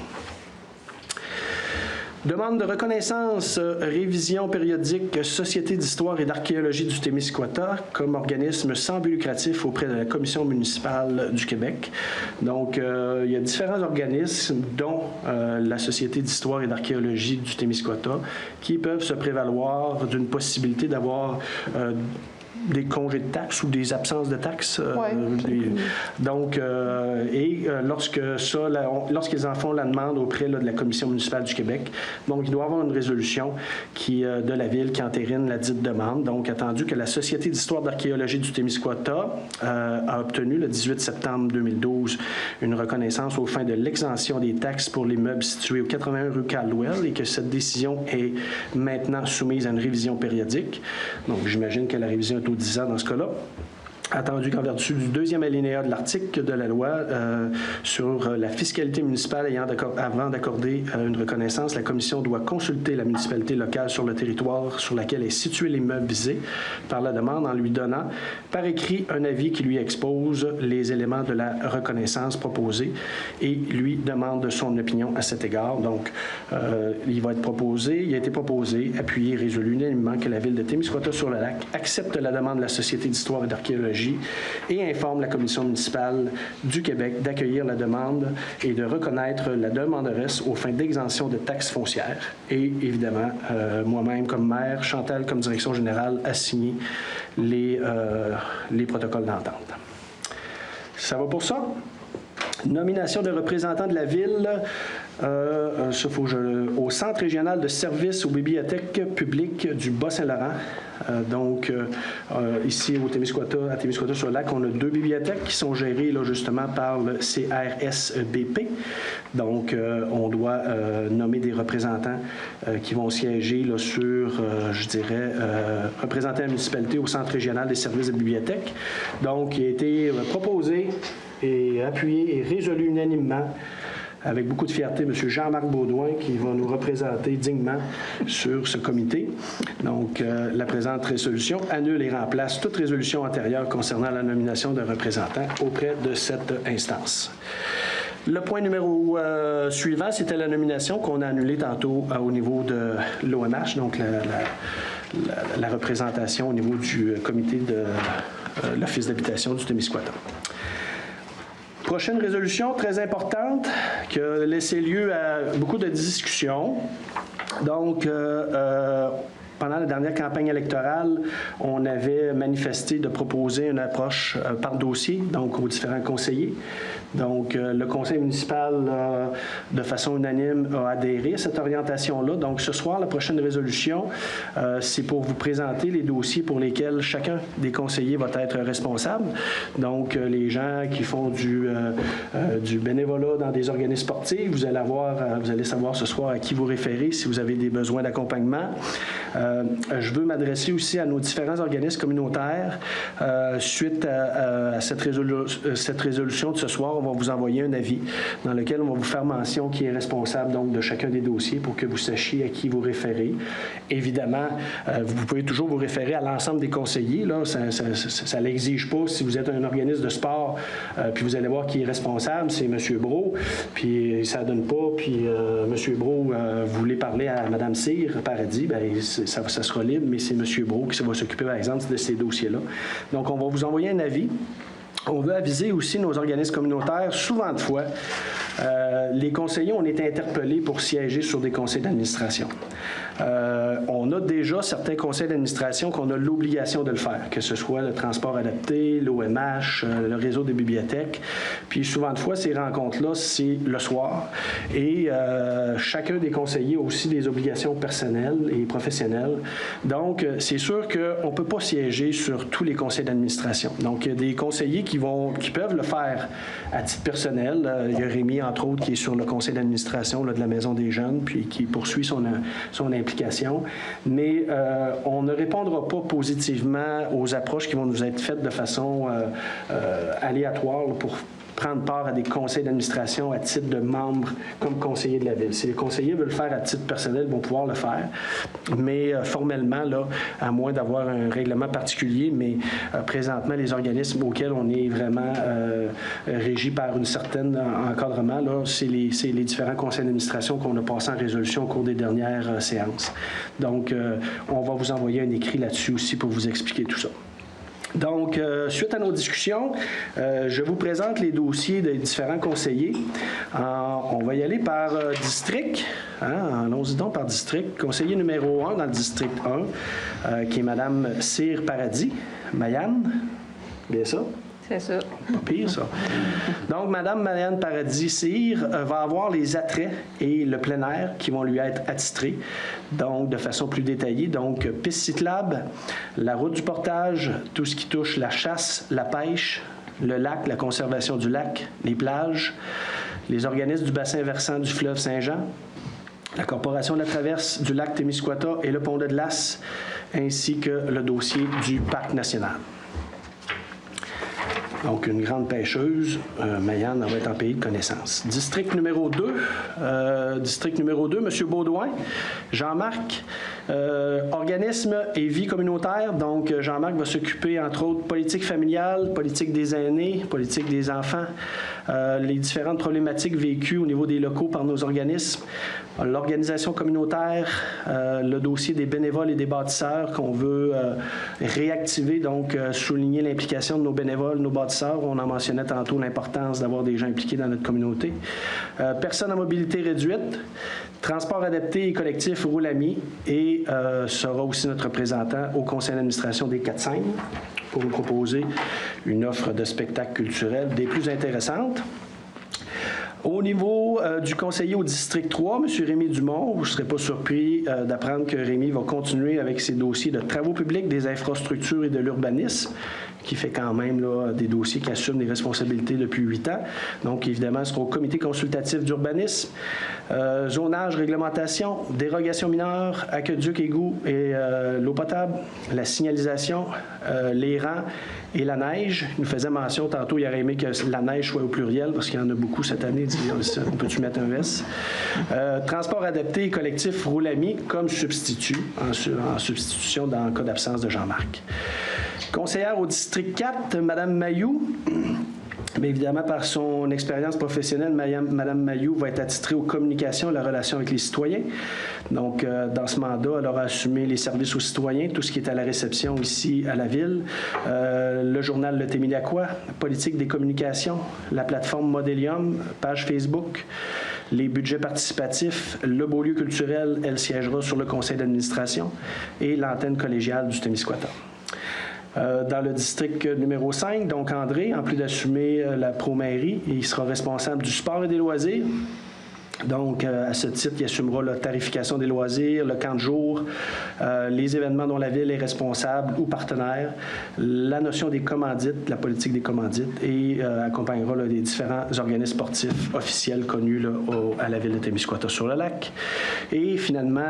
Demande de reconnaissance, révision périodique, Société d'histoire et d'archéologie du Témiscouata comme organisme sans but lucratif auprès de la Commission municipale du Québec. Donc, il y a différents organismes, dont la Société d'histoire et d'archéologie du Témiscouata, qui peuvent se prévaloir d'une possibilité d'avoir des congés de taxes ou des absences de taxes. Donc, lorsqu'ils en font la demande auprès de la Commission municipale du Québec, donc il doit y avoir une résolution de la Ville qui entérine la dite demande. Donc, attendu que la Société d'histoire d'archéologie du Témiscouata a obtenu le 18 septembre 2012 une reconnaissance aux fins de l'exemption des taxes pour les meubles situés au 81 rue Caldwell et que cette décision est maintenant soumise à une révision périodique. Donc, j'imagine que la révision est 10 ans dans ce cas-là. Attendu qu'en vertu du 2e alinéa de l'article de la loi sur la fiscalité municipale avant d'accorder une reconnaissance, la Commission doit consulter la municipalité locale sur le territoire sur laquelle est situé l'immeuble visé par la demande en lui donnant par écrit un avis qui lui expose les éléments de la reconnaissance proposée et lui demande son opinion à cet égard. Donc, il a été proposé, appuyé et résolu unanimement que la Ville de Témiscouata-sur-le-Lac accepte la demande de la Société d'histoire et d'archéologie et informe la Commission municipale du Québec d'accueillir la demande et de reconnaître la demanderesse aux fins d'exemption de taxes foncières. Et évidemment, moi-même comme maire, Chantal comme direction générale, a signé les protocoles d'entente. Ça va pour ça? Nomination de représentants de la Ville au Centre régional de services aux bibliothèques publiques du Bas-Saint-Laurent. Donc, ici à Témiscouata-sur-le-Lac, on a 2 bibliothèques qui sont gérées là, justement par le CRSBP. Donc, on doit nommer des représentants qui vont siéger là, représenter la municipalité au Centre régional des services de bibliothèques. Donc, il a été proposé et appuyé et résolu unanimement avec beaucoup de fierté, M. Jean-Marc Baudouin, qui va nous représenter dignement sur ce comité. Donc, la présente résolution annule et remplace toute résolution antérieure concernant la nomination de représentants auprès de cette instance. Le point numéro suivant, c'était la nomination qu'on a annulée tantôt au niveau de l'OMH, donc la représentation au niveau du comité de l'Office d'habitation du Témiscouata. Prochaine résolution très importante qui a laissé lieu à beaucoup de discussions. Donc, pendant la dernière campagne électorale, on avait manifesté de proposer une approche par dossier, donc aux différents conseillers. Donc, le conseil municipal, de façon unanime, a adhéré à cette orientation-là. Donc, ce soir, la prochaine résolution, c'est pour vous présenter les dossiers pour lesquels chacun des conseillers va être responsable. Donc, les gens qui font du bénévolat dans des organismes sportifs, vous allez savoir ce soir à qui vous référer si vous avez des besoins d'accompagnement. Je veux m'adresser aussi à nos différents organismes communautaires. Suite à cette résolution de ce soir, on va vous envoyer un avis dans lequel on va vous faire mention qui est responsable donc, de chacun des dossiers pour que vous sachiez à qui vous référez. Évidemment, vous pouvez toujours vous référer à l'ensemble des conseillers. Là. Ça ne l'exige pas. Si vous êtes un organisme de sport, puis vous allez voir qui est responsable, c'est M. Brault, puis ça ne donne pas, puis M. Brault voulait parler à Mme Cyr Paradis, bien, ça sera libre, mais c'est M. Brault qui va s'occuper, par exemple, de ces dossiers-là. Donc, on va vous envoyer un avis. On veut aviser aussi nos organismes communautaires, souvent de fois, les conseillers ont été interpellés pour siéger sur des conseils d'administration. On a déjà certains conseils d'administration qu'on a l'obligation de le faire, que ce soit le transport adapté, l'OMH, le réseau des bibliothèques. Puis souvent de fois, ces rencontres-là, c'est le soir. Et chacun des conseillers a aussi des obligations personnelles et professionnelles. Donc, c'est sûr qu'on ne peut pas siéger sur tous les conseils d'administration. Donc, il y a des conseillers qui peuvent le faire à titre personnel. Il y a Rémi, entre autres, qui est sur le conseil d'administration de la Maison des Jeunes, puis qui poursuit son implication. Mais on ne répondra pas positivement aux approches qui vont nous être faites de façon aléatoire pour prendre part à des conseils d'administration à titre de membre comme conseiller de la Ville. Si les conseillers veulent le faire à titre personnel, ils vont pouvoir le faire. Mais formellement, là, à moins d'avoir un règlement particulier, mais présentement, les organismes auxquels on est vraiment régi par une certaine encadrement, là, c'est les différents conseils d'administration qu'on a passés en résolution au cours des dernières séances. Donc, on va vous envoyer un écrit là-dessus aussi pour vous expliquer tout ça. Donc, suite à nos discussions, je vous présente les dossiers des différents conseillers. On va y aller par district. Allons-y donc par district. Conseiller numéro 1 dans le district 1, qui est Mme Cyr Paradis. Mayane, bien ça? C'est ça. Pas pire, ça. Donc, Mme Mayane Paradis-Cyr va avoir les attraits et le plein air qui vont lui être attitrés, donc de façon plus détaillée. Donc, piste cyclable, la route du portage, tout ce qui touche la chasse, la pêche, le lac, la conservation du lac, les plages, les organismes du bassin versant du fleuve Saint-Jean, la Corporation de la traverse du lac Témiscouata et le pont de Glace, ainsi que le dossier du Parc national. Donc, une grande pêcheuse, Mayane, va être en pays de connaissance. District numéro 2, M. Baudouin, Jean-Marc, organisme et vie communautaire. Donc, Jean-Marc va s'occuper, entre autres, politique familiale, politique des aînés, politique des enfants, les différentes problématiques vécues au niveau des locaux par nos organismes, l'organisation communautaire, le dossier des bénévoles et des bâtisseurs qu'on veut réactiver, donc souligner l'implication de nos bénévoles, nos bâtisseurs. On en mentionnait tantôt l'importance d'avoir des gens impliqués dans notre communauté. Personnes à mobilité réduite, transport adapté et collectif Roule Ami et sera aussi notre représentant au conseil d'administration des 4 Seines pour vous proposer une offre de spectacles culturels des plus intéressantes. Au niveau du conseiller au district 3, M. Rémi Dumont, vous ne serez pas surpris d'apprendre que Rémi va continuer avec ses dossiers de travaux publics, des infrastructures et de l'urbanisme, qui fait quand même là, des dossiers qui assument des responsabilités depuis 8 ans. Donc, évidemment, ce sera au comité consultatif d'urbanisme, zonage, réglementation, dérogation mineure, aqueduc, égout et l'eau potable, la signalisation, les rangs et la neige. Il nous faisait mention tantôt, il aurait aimé que la neige soit au pluriel parce qu'il y en a beaucoup cette année. On peut-tu mettre un S? Transport adapté et collectif Roule Ami comme substitut, en substitution dans le cas d'absence de Jean-Marc. Conseillère au district 4, Mme Mayou. Mais évidemment, par son expérience professionnelle, Mme Mailloux va être attitrée aux communications et la relation avec les citoyens. Donc, dans ce mandat, elle aura assumé les services aux citoyens, tout ce qui est à la réception ici à la Ville, le journal Le Témiliacois, politique des communications, la plateforme Modélium, page Facebook, les budgets participatifs, le Beaulieu culturel, elle siégera sur le conseil d'administration et l'antenne collégiale du Témiscouata. Dans le district numéro 5, donc André, en plus d'assumer la pro-mairie, il sera responsable du sport et des loisirs. Donc, à ce titre, il assumera la tarification des loisirs, le camp de jour, les événements dont la Ville est responsable ou partenaire, la notion des commandites, la politique des commandites, et accompagnera là, les différents organismes sportifs officiels connus là, à la Ville de Témiscouata-sur-le-Lac. Et finalement,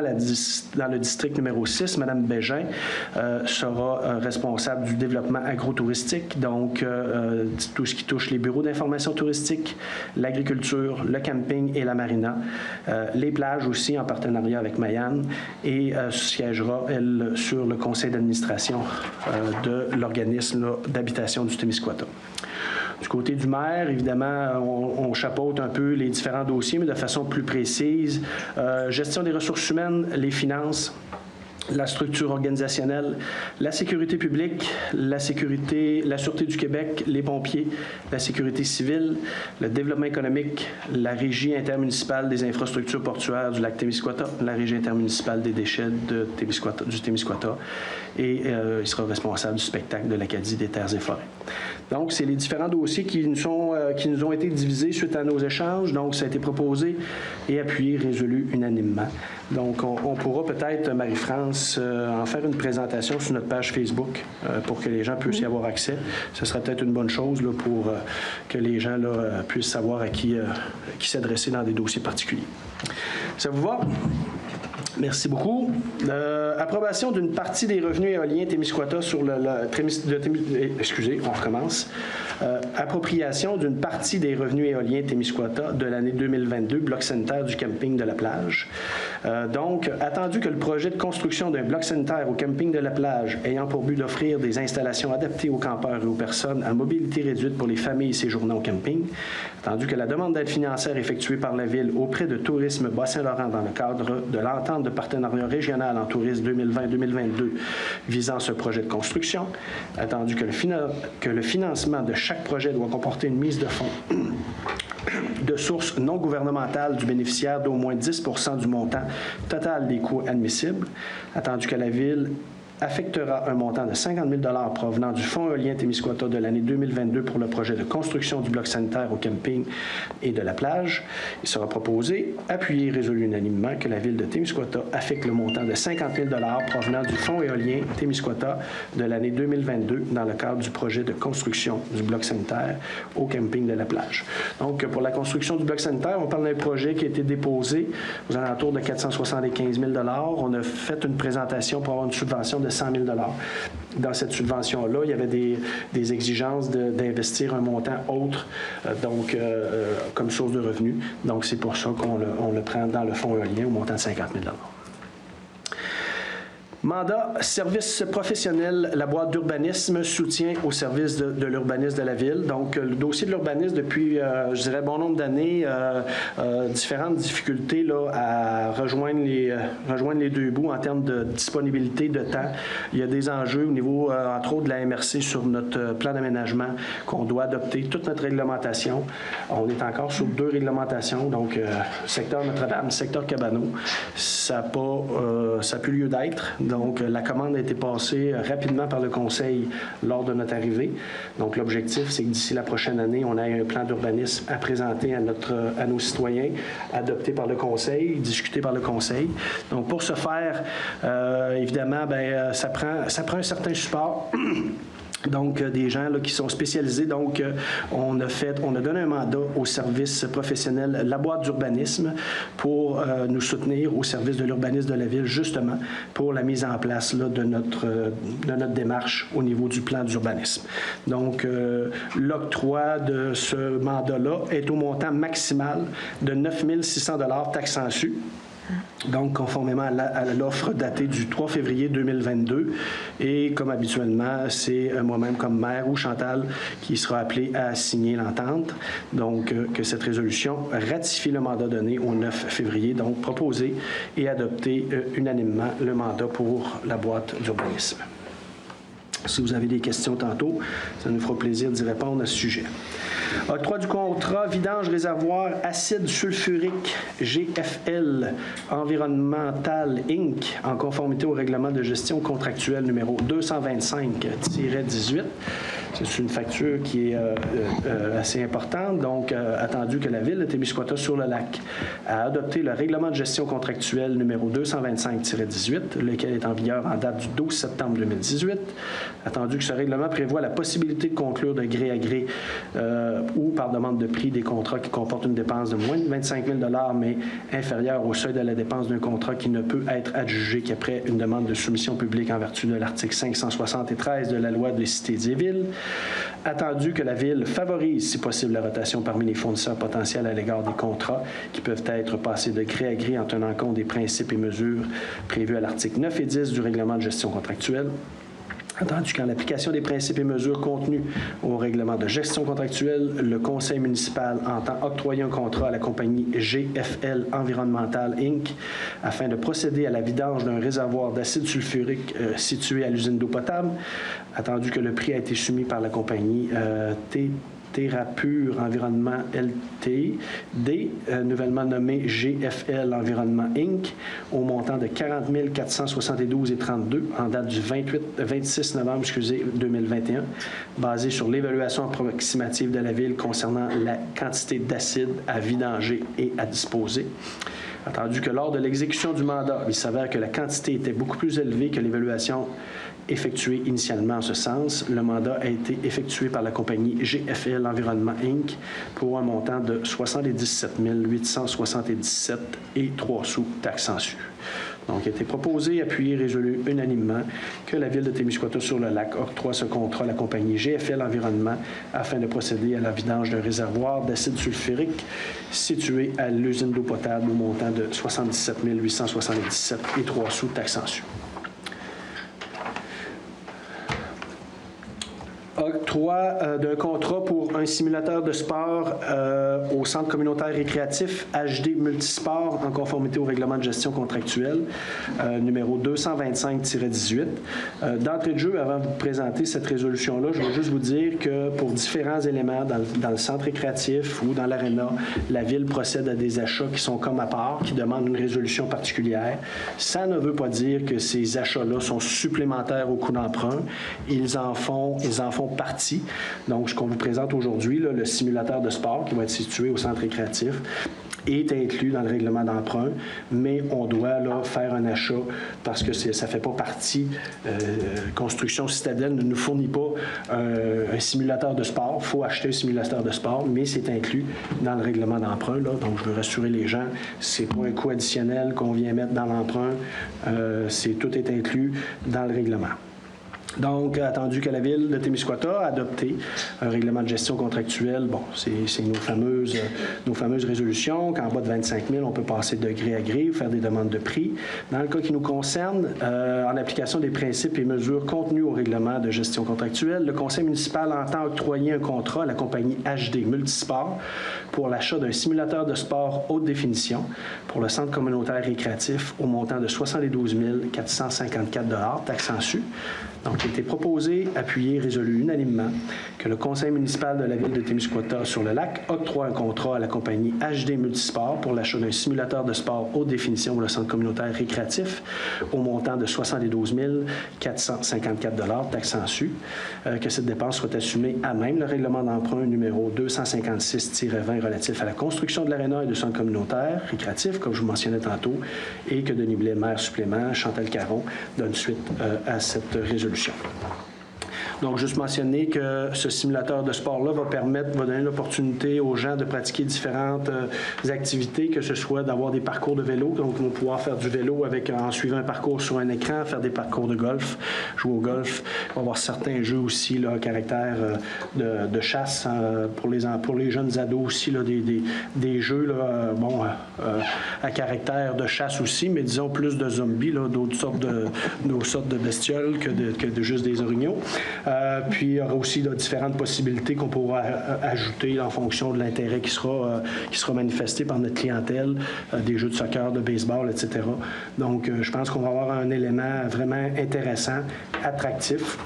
dans le district numéro 6, Mme Bégin sera responsable du développement agro-touristique, donc tout ce qui touche les bureaux d'information touristique, l'agriculture, le camping et la marina. Les plages aussi en partenariat avec Mayan et siégera, elle, sur le conseil d'administration de l'organisme d'habitation du Témiscouata. Du côté du maire, évidemment, on chapeaute un peu les différents dossiers, mais de façon plus précise. Gestion des ressources humaines, les finances, la structure organisationnelle, la sécurité publique, la Sûreté du Québec, les pompiers, la sécurité civile, le développement économique, la Régie intermunicipale des infrastructures portuaires du lac Témiscouata, la Régie intermunicipale des déchets du Témiscouata et il sera responsable du spectacle de l'Acadie des terres et forêts. Donc, c'est les différents dossiers qui nous ont été divisés suite à nos échanges. Donc, ça a été proposé et appuyé, résolu unanimement. Donc, on pourra peut-être, Marie-France, en faire une présentation sur notre page Facebook pour que les gens puissent y avoir accès. Ce serait peut-être une bonne chose là, pour que les gens là, puissent savoir à qui s'adresser dans des dossiers particuliers. Ça vous va? Merci beaucoup. Approbation d'une partie des revenus éoliens Témiscouata sur excusez, on recommence. Appropriation d'une partie des revenus éoliens Témiscouata de l'année 2022, bloc sanitaire du camping de la plage. Donc, attendu que le projet de construction d'un bloc sanitaire au camping de la plage ayant pour but d'offrir des installations adaptées aux campeurs et aux personnes à mobilité réduite pour les familles séjournant au camping, attendu que la demande d'aide financière effectuée par la Ville auprès de Tourisme Bas-Saint-Laurent dans le cadre de l'entente de partenariat régional en tourisme 2020-2022 visant ce projet de construction, attendu que le financement de chaque projet doit comporter une mise de fonds de source non gouvernementale du bénéficiaire d'au moins 10 % du montant total des coûts admissibles, attendu que la Ville affectera un montant de 50 000 $ provenant du Fonds éolien Témiscouata de l'année 2022 pour le projet de construction du bloc sanitaire au camping et de la plage. Il sera proposé, appuyé et résolu unanimement que la Ville de Témiscouata affecte le montant de 50 000 $ provenant du Fonds éolien Témiscouata de l'année 2022 dans le cadre du projet de construction du bloc sanitaire au camping de la plage. Donc, pour la construction du bloc sanitaire, on parle d'un projet qui a été déposé aux alentours de 475 000 $. On a fait une présentation pour avoir une subvention de 100 000 $. Dans cette subvention-là, il y avait des exigences d'investir un montant autre, comme source de revenus. Donc, c'est pour ça qu'on le prend dans le fonds éolien au montant de 50 000 $. Mandat, service professionnel, la boîte d'urbanisme, soutien au service de l'urbanisme de la Ville. Donc, le dossier de l'urbanisme depuis, je dirais, bon nombre d'années, différentes difficultés là, à rejoindre les deux bouts en termes de disponibilité de temps. Il y a des enjeux au niveau, entre autres, de la MRC sur notre plan d'aménagement qu'on doit adopter, toute notre réglementation. On est encore sur 2 réglementations, donc secteur Notre-Dame, secteur Cabano. Ça n'a plus lieu d'être. Donc, la commande a été passée rapidement par le Conseil lors de notre arrivée. Donc, l'objectif, c'est que d'ici la prochaine année, on ait un plan d'urbanisme à présenter à nos citoyens, adopté par le Conseil, discuté par le Conseil. Donc, pour ce faire, évidemment, ça prend un certain support. Donc, des gens là, qui sont spécialisés. Donc, on a donné un mandat au service professionnel, la boîte d'urbanisme, pour nous soutenir au service de l'urbanisme de la Ville, justement, pour la mise en place là, de notre démarche au niveau du plan d'urbanisme. Donc, l'octroi de ce mandat-là est au montant maximal de 9 600 $ taxes en su. Donc, conformément à l'offre datée du 3 février 2022. Et comme habituellement, c'est moi-même comme maire ou Chantal qui sera appelé à signer l'entente. Donc, que cette résolution ratifie le mandat donné au 9 février. Donc, proposer et adopter unanimement le mandat pour la boîte d'urbanisme. Si vous avez des questions tantôt, ça nous fera plaisir d'y répondre à ce sujet. Octroi du contrat vidange réservoir acide sulfurique GFL Environnemental Inc. en conformité au règlement de gestion contractuelle numéro 225-18. C'est une facture qui est assez importante. Donc, attendu que la Ville de Témiscouata-sur-le-Lac a adopté le règlement de gestion contractuelle numéro 225-18, lequel est en vigueur en date du 12 septembre 2018. Attendu que ce règlement prévoit la possibilité de conclure de gré à gré ou par demande de prix des contrats qui comportent une dépense de moins de 25 000 $ mais inférieure au seuil de la dépense d'un contrat qui ne peut être adjugé qu'après une demande de soumission publique en vertu de l'article 573 de la loi des cités et villes. Attendu que la Ville favorise, si possible, la rotation parmi les fournisseurs potentiels à l'égard des contrats qui peuvent être passés de gré à gré en tenant compte des principes et mesures prévus à l'article 9 et 10 du règlement de gestion contractuelle. Attendu qu'en l'application des principes et mesures contenus au règlement de gestion contractuelle, le conseil municipal entend octroyer un contrat à la compagnie GFL Environnemental Inc. afin de procéder à la vidange d'un réservoir d'acide sulfurique situé à l'usine d'eau potable. Attendu que le prix a été soumis par la compagnie Terrapure Environnement LTD, nouvellement nommé GFL Environnement Inc., au montant de 40 472,32 en date du 26 novembre 2021, basé sur l'évaluation approximative de la Ville concernant la quantité d'acide à vidanger et à disposer. Attendu que lors de l'exécution du mandat, il s'avère que la quantité était beaucoup plus élevée que l'évaluation effectuée initialement en ce sens, le mandat a été effectué par la compagnie GFL Environnement Inc. pour un montant de 77 877 et 3 sous taxes en su. Donc, il a été proposé, appuyé, résolu unanimement que la Ville de Témiscouata-sur-le-Lac octroie ce contrat à la compagnie GFL Environnement afin de procéder à la vidange d'un réservoir d'acide sulfurique situé à l'usine d'eau potable au montant de 77 877 et 3 sous taxes en su. Octroi d'un contrat pour un simulateur de sport au centre communautaire récréatif HD Multisport en conformité au règlement de gestion contractuelle numéro 225-18. D'entrée de jeu, avant de vous présenter cette résolution-là, je veux juste vous dire que pour différents éléments dans le centre récréatif ou dans l'aréna, la Ville procède à des achats qui sont comme à part, qui demandent une résolution particulière. Ça ne veut pas dire que ces achats-là sont supplémentaires au coût d'emprunt. Ils en font partie. Donc, ce qu'on vous présente aujourd'hui, le simulateur de sport qui va être situé au centre récréatif, est inclus dans le règlement d'emprunt, mais on doit là, faire un achat parce que ça ne fait pas partie. Construction Citadelle ne nous fournit pas un simulateur de sport. Il faut acheter un simulateur de sport, mais c'est inclus dans le règlement d'emprunt. Là. Donc, je veux rassurer les gens, c'est pas un coût additionnel qu'on vient mettre dans l'emprunt. Tout est inclus dans le règlement. Donc, attendu que la Ville de Témiscouata a adopté un règlement de gestion contractuelle, bon, c'est nos fameuses résolutions, qu'en bas de 25 000, on peut passer de gré à gré ou faire des demandes de prix. Dans le cas qui nous concerne, en application des principes et mesures contenus au règlement de gestion contractuelle, le conseil municipal entend octroyer un contrat à la compagnie HD Multisport pour l'achat d'un simulateur de sport haute définition pour le centre communautaire récréatif au montant de 72 454 taxes en su. Donc, il a été proposé, appuyé, résolu unanimement que le conseil municipal de la Ville de Témiscouata-sur-le-Lac octroie un contrat à la compagnie HD Multisport pour l'achat d'un simulateur de sport haute définition pour le centre communautaire récréatif au montant de 72 454 taxes en su, que cette dépense soit assumée à même le règlement d'emprunt numéro 256-20 relatif à la construction de l'aréna et du centre communautaire récréatif, comme je vous mentionnais tantôt, et que Denis Blais, maire supplément, Chantal Caron, donne suite à cette résolution. Donc, juste mentionner que ce simulateur de sport-là va donner l'opportunité aux gens de pratiquer différentes activités, que ce soit d'avoir des parcours de vélo. Donc, ils vont pouvoir faire du vélo en suivant un parcours sur un écran, faire des parcours de golf, jouer au golf. Il va y avoir certains jeux aussi là, à caractère de chasse pour les jeunes ados aussi, là, des jeux là, à caractère de chasse aussi, mais disons plus de zombies, là, d'autres sortes de bestioles que de juste des orignaux. Puis il y aura aussi là, différentes possibilités qu'on pourra ajouter en fonction de l'intérêt qui sera manifesté par notre clientèle, des jeux de soccer, de baseball, etc. Donc, je pense qu'on va avoir un élément vraiment intéressant, attractif,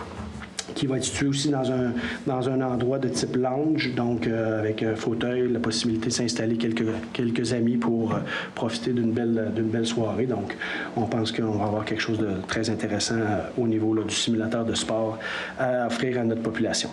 qui va être situé aussi dans un endroit de type lounge, donc avec un fauteuil, la possibilité de s'installer quelques amis pour profiter d'une belle soirée. Donc, on pense qu'on va avoir quelque chose de très intéressant au niveau là, du simulateur de sport à offrir à notre population.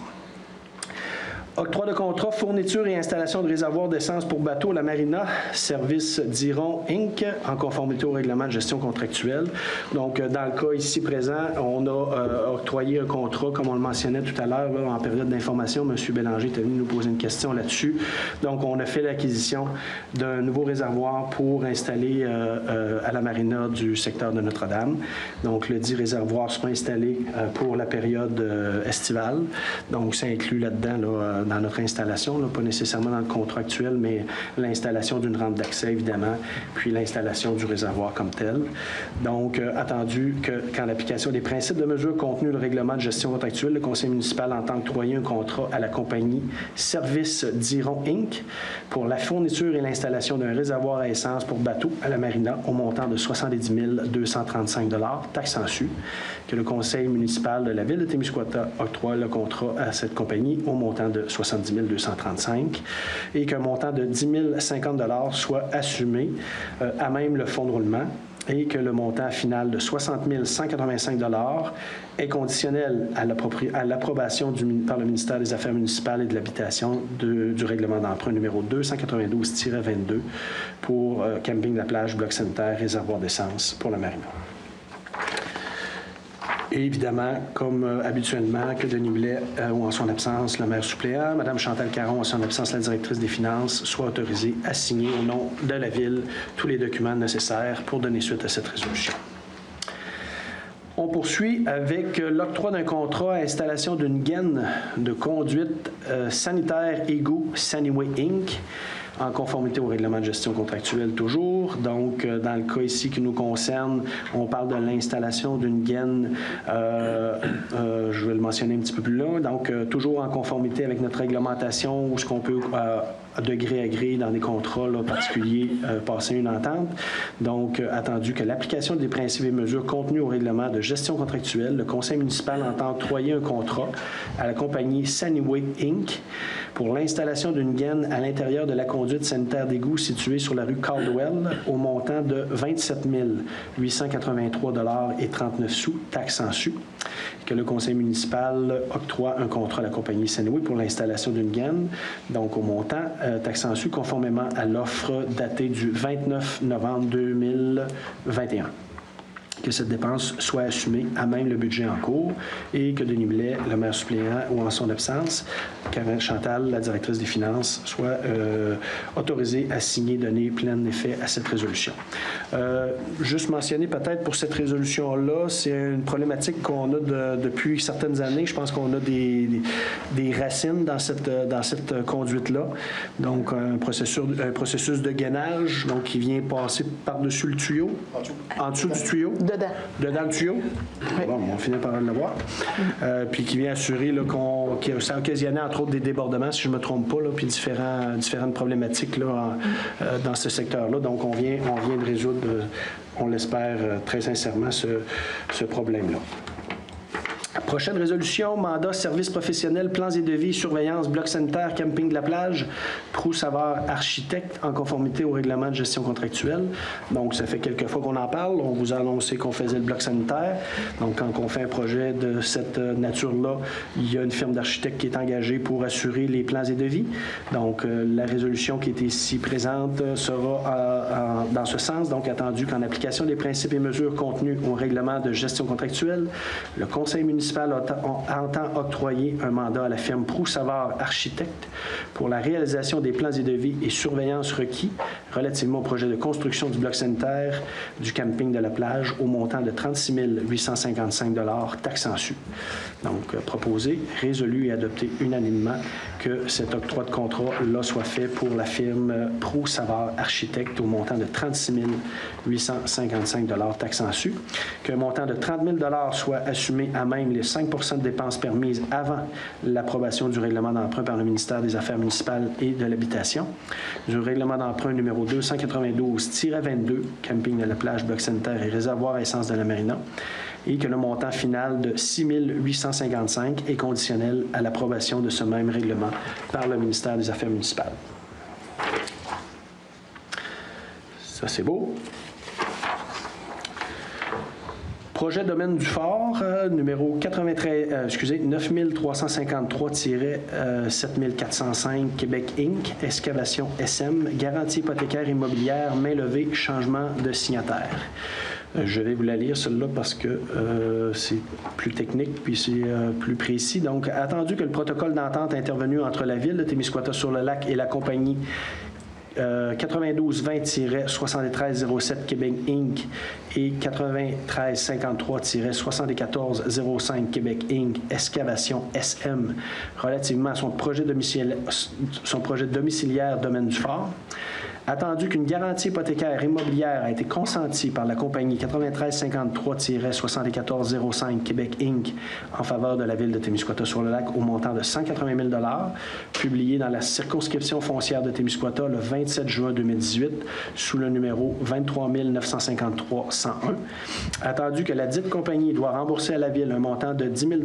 Octroi de contrat, fourniture et installation de réservoirs d'essence pour bateaux à la marina, service d'Iron Inc., en conformité au règlement de gestion contractuelle. Donc, dans le cas ici présent, on a octroyé un contrat, comme on le mentionnait tout à l'heure, en période d'information. M. Bélanger est venu nous poser une question là-dessus. Donc, on a fait l'acquisition d'un nouveau réservoir pour installer à la marina du secteur de Notre-Dame. Donc, le dit réservoir sera installé pour la période estivale. Donc, ça inclut là-dedans, dans notre installation, là, pas nécessairement dans le contrat actuel, mais l'installation d'une rampe d'accès, évidemment, puis l'installation du réservoir comme tel. Donc, attendu qu'en l'application des principes de mesure contenus dans le règlement de gestion contractuelle, le conseil municipal entend octroyer un contrat à la compagnie Service d'Iron Inc. pour la fourniture et l'installation d'un réservoir à essence pour bateau à la marina au montant de 70 235 $, taxes en su, que le conseil municipal de la ville de Témiscouata octroie le contrat à cette compagnie au montant de 70 235 $ et qu'un montant de 10 050 $ soit assumé à même le fonds de roulement et que le montant final de 60 185 $ est conditionnel à l'approbation par le ministère des Affaires municipales et de l'Habitation du règlement d'emprunt numéro 292-22 pour Camping La Plage, Bloc Sanitaire, réservoir d'essence pour la marina. Et évidemment, comme habituellement, que Denis Blais, ou en son absence, le maire suppléant, Mme Chantal Caron, en son absence, la directrice des finances, soit autorisée à signer au nom de la Ville tous les documents nécessaires pour donner suite à cette résolution. On poursuit avec l'octroi d'un contrat à installation d'une gaine de conduite sanitaire égout Saniway Inc., en conformité au règlement de gestion contractuelle toujours. Donc, dans le cas ici qui nous concerne, on parle de l'installation d'une gaine, je vais le mentionner un petit peu plus là, donc toujours en conformité avec notre réglementation où ce qu'on peut de gré à gré dans des contrats là, particuliers passer une entente. Donc, attendu que l'application des principes et mesures contenus au règlement de gestion contractuelle, le conseil municipal entend octroyer un contrat à la compagnie Saniway Inc. pour l'installation d'une gaine à l'intérieur de la conduite sanitaire d'égout située sur la rue Caldwell au montant de 27 883 $ et 39 sous, taxes en su. Que le conseil municipal octroie un contrat à la compagnie Saniway pour l'installation d'une gaine, donc au montant, taxes en su, conformément à l'offre datée du 29 novembre 2021. Que cette dépense soit assumée à même le budget en cours et que Denis Blais, le maire suppléant ou en son absence, Karen Chantal, la directrice des finances, soit autorisée à signer, donner plein effet à cette résolution. Juste mentionner peut-être pour cette résolution-là, c'est une problématique qu'on a depuis certaines années. Je pense qu'on a des racines dans cette conduite-là. Donc, un processus de gainage donc, qui vient passer par-dessus le tuyau, en dessous du tuyau. Dedans le tuyau. Oui. Bon, on finit par le voir. Puis qui vient assurer là, que ça occasionnait entre autres des débordements, si je ne me trompe pas, là, puis différentes problématiques là, dans ce secteur-là. Donc, on vient de résoudre, on l'espère très sincèrement, ce problème-là. Prochaine résolution, mandat, services professionnels, plans et devis, surveillance, bloc sanitaire, camping de la plage, Proulx Savard, architecte, en conformité au règlement de gestion contractuelle. Donc, ça fait quelques fois qu'on en parle. On vous a annoncé qu'on faisait le bloc sanitaire. Donc, quand on fait un projet de cette nature-là, il y a une firme d'architectes qui est engagée pour assurer les plans et devis. Donc, la résolution qui est ici présente sera dans ce sens. Donc, attendu qu'en application des principes et mesures contenus au règlement de gestion contractuelle, le conseil municipal municipal entend octroyer un mandat à la firme Proulx-Savard Architectes pour la réalisation des plans et devis et surveillance requis relativement au projet de construction du bloc sanitaire du camping de la plage au montant de 36 855 $, taxes en su. Donc, proposé, résolu et adopté unanimement que cet octroi de contrat-là soit fait pour la firme Proulx-Savard Architectes au montant de 36 855 $, taxes en su, qu'un montant de 30 000 $ soit assumé à même les 5 % de dépenses permises avant l'approbation du règlement d'emprunt par le ministère des Affaires municipales et de l'Habitation, du règlement d'emprunt numéro 292-22, camping de la plage, bloc sanitaire et réservoir à essence de la marina, et que le montant final de 6 855 est conditionnel à l'approbation de ce même règlement par le ministère des Affaires municipales. Ça, c'est beau. Projet domaine du Fort, numéro 9353-7405, Québec Inc., excavation SM, garantie hypothécaire immobilière, main levée, changement de signataire. Je vais vous la lire, celle-là, parce que c'est plus technique puis c'est plus précis. Donc, attendu que le protocole d'entente intervenu entre la Ville de Témiscouata-sur-le-Lac et la compagnie 9220-7307 Québec Inc. et 9353-7405 Québec Inc. excavation SM relativement à son projet domiciliaire domaine du Fort. Attendu qu'une garantie hypothécaire immobilière a été consentie par la compagnie 9353-7405 Québec Inc. en faveur de la Ville de Témiscouata-sur-le-Lac au montant de 180 000 $, publié dans la circonscription foncière de Témiscouata le 27 juin 2018 sous le numéro 23 953-101. Attendu que la dite compagnie doit rembourser à la Ville un montant de 10 000 $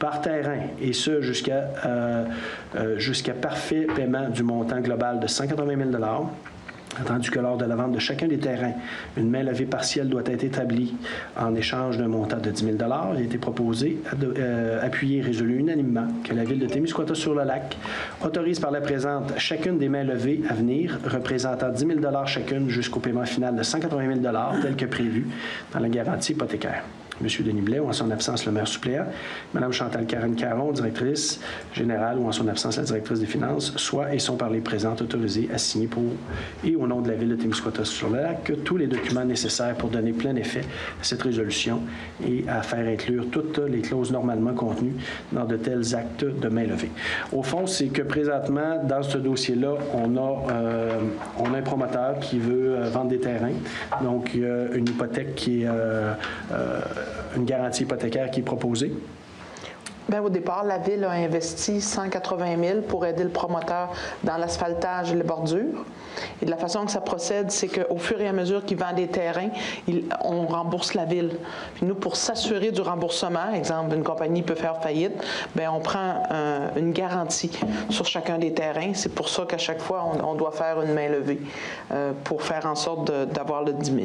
par terrain, et ce jusqu'à parfait paiement du montant global de 180 000 $. Attendu que lors de la vente de chacun des terrains, une main levée partielle doit être établie en échange d'un montant de 10 000 $. Il a été proposé, appuyé et résolu unanimement que la Ville de Témiscouata-sur-le-Lac autorise par la présente chacune des mains levées à venir, représentant 10 000 $ chacune jusqu'au paiement final de 180 000 $ tel que prévu dans la garantie hypothécaire. M. Denis Blais, ou en son absence le maire suppléant, Mme Chantal Caron, directrice générale, ou en son absence la directrice des finances, soit et sont par les présentes autorisés à signer pour et au nom de la Ville de Témiscouata-sur-le-Lac tous les documents nécessaires pour donner plein effet à cette résolution et à faire inclure toutes les clauses normalement contenues dans de tels actes de main levée. Au fond, c'est que présentement, dans ce dossier-là, on a un promoteur qui veut vendre des terrains. Donc, il y a une hypothèque qui est une garantie hypothécaire qui est proposée. Bien, au départ, la Ville a investi 180 000 pour aider le promoteur dans l'asphaltage et les bordures. Et de la façon que ça procède, c'est qu'au fur et à mesure qu'il vend des terrains, on rembourse la Ville. Puis nous, pour s'assurer du remboursement, exemple, une compagnie peut faire faillite, bien, on prend une garantie sur chacun des terrains. C'est pour ça qu'à chaque fois, on doit faire une main levée pour faire en sorte d'avoir le 10 000.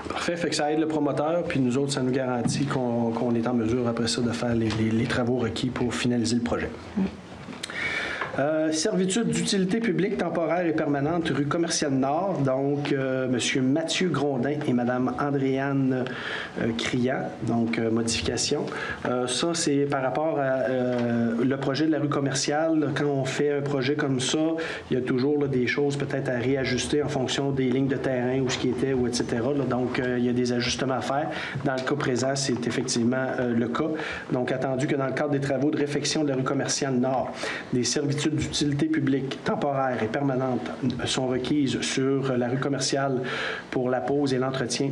Parfait, fait que ça aide le promoteur, puis nous autres, ça nous garantit qu'on est en mesure après ça de faire les travaux requis pour finaliser le projet. Servitude d'utilité publique temporaire et permanente rue Commerciale Nord, donc M. Mathieu Grondin et Mme Andréane Criant, donc modification. Ça, c'est par rapport à le projet de la rue Commerciale. Quand on fait un projet comme ça, il y a toujours là, des choses peut-être à réajuster en fonction des lignes de terrain ou ce qui était, ou etc. Là, donc, il y a des ajustements à faire. Dans le cas présent, c'est effectivement le cas. Donc, attendu que dans le cadre des travaux de réfection de la rue Commerciale Nord, des servitudes d'utilité publique temporaire et permanente sont requises sur la rue Commerciale pour la pose et l'entretien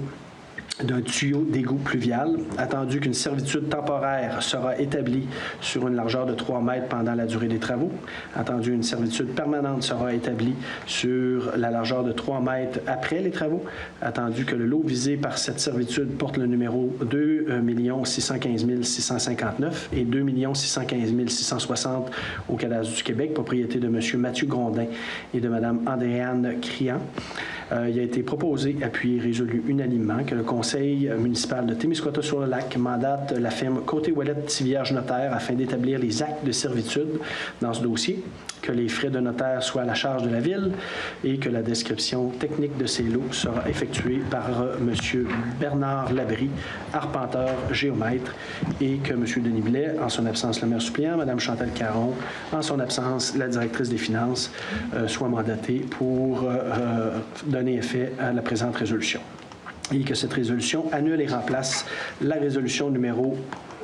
d'un tuyau d'égout pluvial, attendu qu'une servitude temporaire sera établie sur une largeur de 3 mètres pendant la durée des travaux, attendu une servitude permanente sera établie sur la largeur de 3 mètres après les travaux, attendu que le lot visé par cette servitude porte le numéro 2 615 659 et 2 615 660 au Cadastre du Québec, propriété de M. Mathieu Grondin et de Mme Andréane Criant. Il a été proposé, appuyé et résolu unanimement que le Conseil municipal de Témiscouata-sur-le-Lac mandate la firme Côté-Ouellette Tivierge Notaire afin d'établir les actes de servitude dans ce dossier que les frais de notaire soient à la charge de la Ville et que la description technique de ces lots sera effectuée par M. Bernard Labrie, arpenteur géomètre, et que M. Denis Blais, en son absence le maire suppléant, Mme Chantal Caron, en son absence la directrice des finances, soient mandatés pour donner effet à la présente résolution. Et que cette résolution annule et remplace la résolution numéro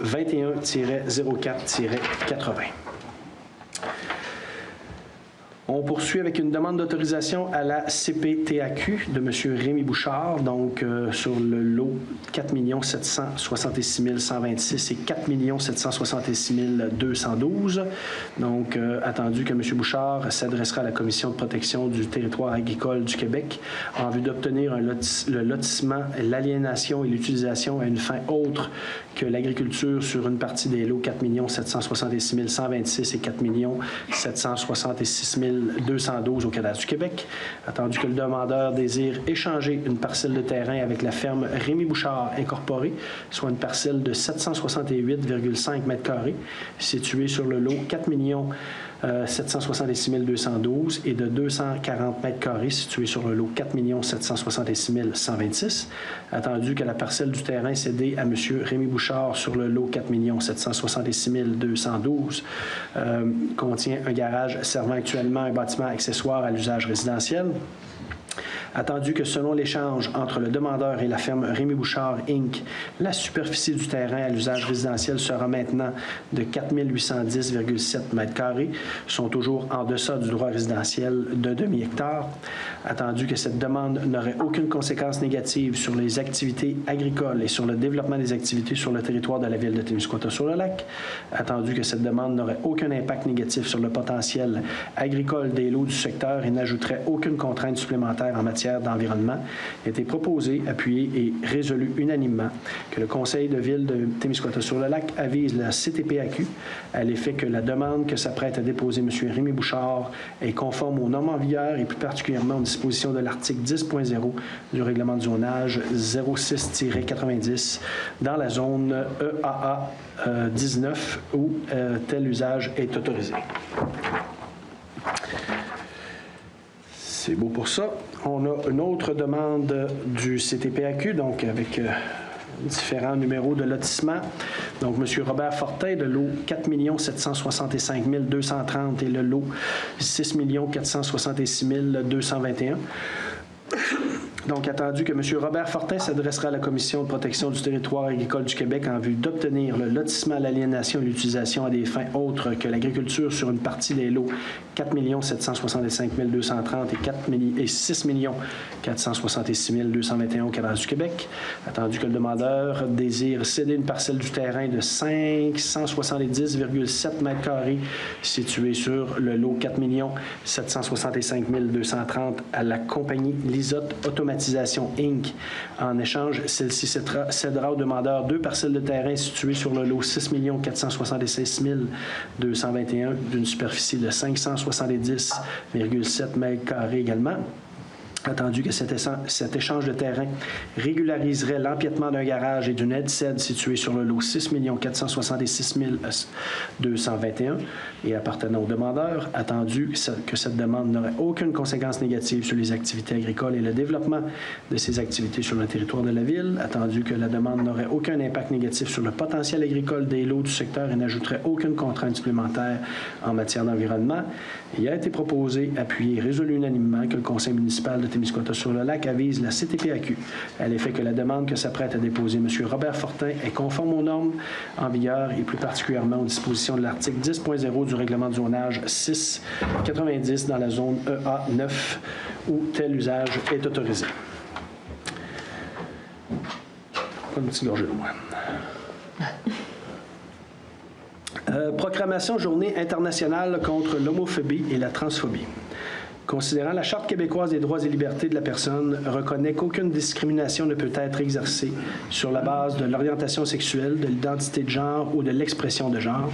21-04-80. On poursuit avec une demande d'autorisation à la CPTAQ de M. Rémi Bouchard, donc sur le lot 4 766 126 et 4 766 212. Donc, attendu que M. Bouchard s'adressera à la Commission de protection du territoire agricole du Québec en vue d'obtenir le lotissement, l'aliénation et l'utilisation à une fin autre que l'agriculture sur une partie des lots 4 766 126 et 4 766 212 au Cadastre du Québec, attendu que le demandeur désire échanger une parcelle de terrain avec la ferme Rémi Bouchard Incorporée, soit une parcelle de 768,5 m² située sur le lot 4 766 212 et de 240 m² située sur le lot 4 766 126, attendu que la parcelle du terrain cédée à M. Rémi Bouchard sur le lot 4 766 212 contient un garage servant actuellement un bâtiment accessoire à l'usage résidentiel. Attendu que selon l'échange entre le demandeur et la ferme Rémi Bouchard Inc., la superficie du terrain à l'usage résidentiel sera maintenant de 4 810,7 m², sont toujours en deçà du droit résidentiel de demi-hectare. Attendu que cette demande n'aurait aucune conséquence négative sur les activités agricoles et sur le développement des activités sur le territoire de la ville de Témiscouata-sur-le-Lac. Attendu que cette demande n'aurait aucun impact négatif sur le potentiel agricole des lots du secteur et n'ajouterait aucune contrainte supplémentaire en matière d'environnement, a été proposé, appuyé et résolu unanimement que le Conseil de ville de Témiscouata-sur-le-Lac avise la CTPAQ à l'effet que la demande que s'apprête à déposer M. Rémi Bouchard est conforme aux normes en vigueur et plus particulièrement aux dispositions de l'article 10.0 du règlement de zonage 06-90 dans la zone EAA 19 où tel usage est autorisé. C'est beau pour ça. On a une autre demande du CTPAQ, donc avec différents numéros de lotissement. Donc, M. Robert Fortin, de lot 4 765 230 et le lot 6 466 221. Donc, attendu que M. Robert Fortin s'adressera à la Commission de protection du territoire agricole du Québec en vue d'obtenir le lotissement, l'aliénation et l'utilisation à des fins autres que l'agriculture sur une partie des lots 4 765 230 et 6 466 221 au Cadastre du Québec. Attendu que le demandeur désire céder une parcelle du terrain de 570,7 m² située sur le lot 4 765 230 à la compagnie Lisotte Automatisation Inc. En échange, celle-ci cédera au demandeur 2 parcelles de terrain situées sur le lot 6 466 221 d'une superficie de 570,7 m² également. Attendu que cet échange de terrain régulariserait l'empiètement d'un garage et d'une aide-cède située sur le lot 6 466 221 et appartenant au demandeur, attendu que cette demande n'aurait aucune conséquence négative sur les activités agricoles et le développement de ces activités sur le territoire de la ville, attendu que la demande n'aurait aucun impact négatif sur le potentiel agricole des lots du secteur et n'ajouterait aucune contrainte supplémentaire en matière d'environnement, il a été proposé, appuyé et résolu unanimement que le conseil municipal de Témiscouata-sur-le-Lac avise la CTPAQ à l'effet que la demande que s'apprête à déposer M. Robert Fortin est conforme aux normes en vigueur et plus particulièrement aux dispositions de l'article 10.0 du règlement de zonage 6-90 dans la zone EA 9 où tel usage est autorisé. Pas une petite gorgée de moi. Proclamation Journée internationale contre l'homophobie et la transphobie. Considérant la Charte québécoise des droits et libertés de la personne reconnaît qu'aucune discrimination ne peut être exercée sur la base de l'orientation sexuelle, de l'identité de genre ou de l'expression de genre.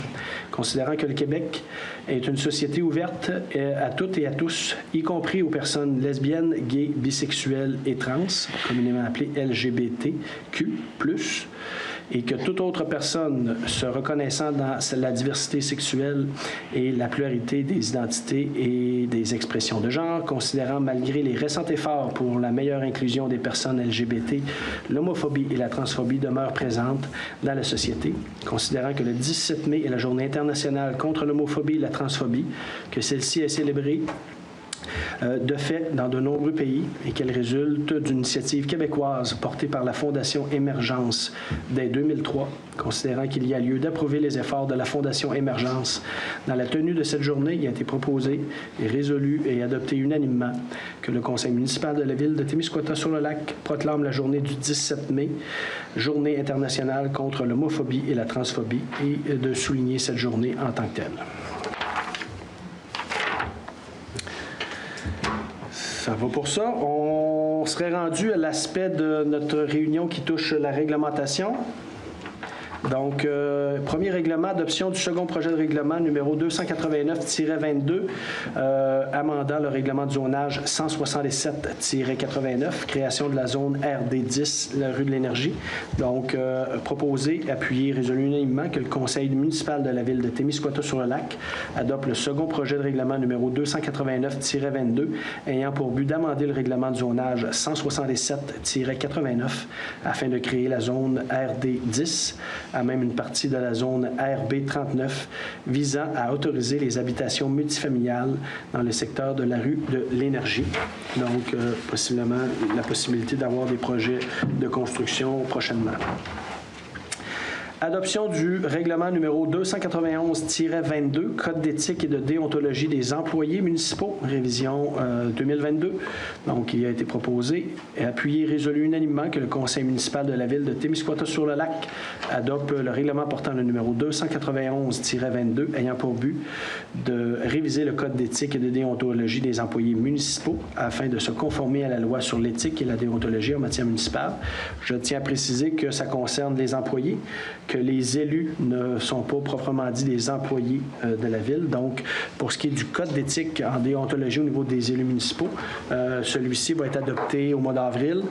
Considérant que le Québec est une société ouverte à toutes et à tous, y compris aux personnes lesbiennes, gays, bisexuelles et trans, communément appelées LGBTQ+, et que toute autre personne se reconnaissant dans la diversité sexuelle et la pluralité des identités et des expressions de genre, considérant malgré les récents efforts pour la meilleure inclusion des personnes LGBT, l'homophobie et la transphobie demeurent présentes dans la société, considérant que le 17 mai est la journée internationale contre l'homophobie et la transphobie, que celle-ci est célébrée de fait dans de nombreux pays et qu'elle résulte d'une initiative québécoise portée par la Fondation Émergence dès 2003, considérant qu'il y a lieu d'approuver les efforts de la Fondation Émergence. Dans la tenue de cette journée, il a été proposé et résolu et adopté unanimement que le Conseil municipal de la ville de Témiscouata-sur-le-Lac proclame la journée du 17 mai, journée internationale contre l'homophobie et la transphobie, et de souligner cette journée en tant que telle. Ça va pour ça. On serait rendu à l'aspect de notre réunion qui touche la réglementation. Donc, premier règlement, adoption du second projet de règlement numéro 289-22, amendant le règlement de zonage 167-89, création de la zone RD10, la rue de l'Énergie. Donc, proposé, appuyé, résolu unanimement que le conseil municipal de la ville de Témiscouata-sur-le-Lac adopte le second projet de règlement numéro 289-22, ayant pour but d'amender le règlement de zonage 167-89 afin de créer la zone RD10, à même une partie de la zone RB39 visant à autoriser les habitations multifamiliales dans le secteur de la rue de l'Énergie. Donc, possiblement la possibilité d'avoir des projets de construction prochainement. Adoption du règlement numéro 291-22, Code d'éthique et de déontologie des employés municipaux, révision 2022. Donc, il a été proposé et appuyé et résolu unanimement que le conseil municipal de la ville de Témiscouata-sur-le-Lac adopte le règlement portant le numéro 291-22, ayant pour but de réviser le Code d'éthique et de déontologie des employés municipaux afin de se conformer à la loi sur l'éthique et la déontologie en matière municipale. Je tiens à préciser que ça concerne les employés, que les élus ne sont pas proprement dit des employés de la ville. Donc, pour ce qui est du code d'éthique en déontologie au niveau des élus municipaux, celui-ci va être adopté au mois d'avril.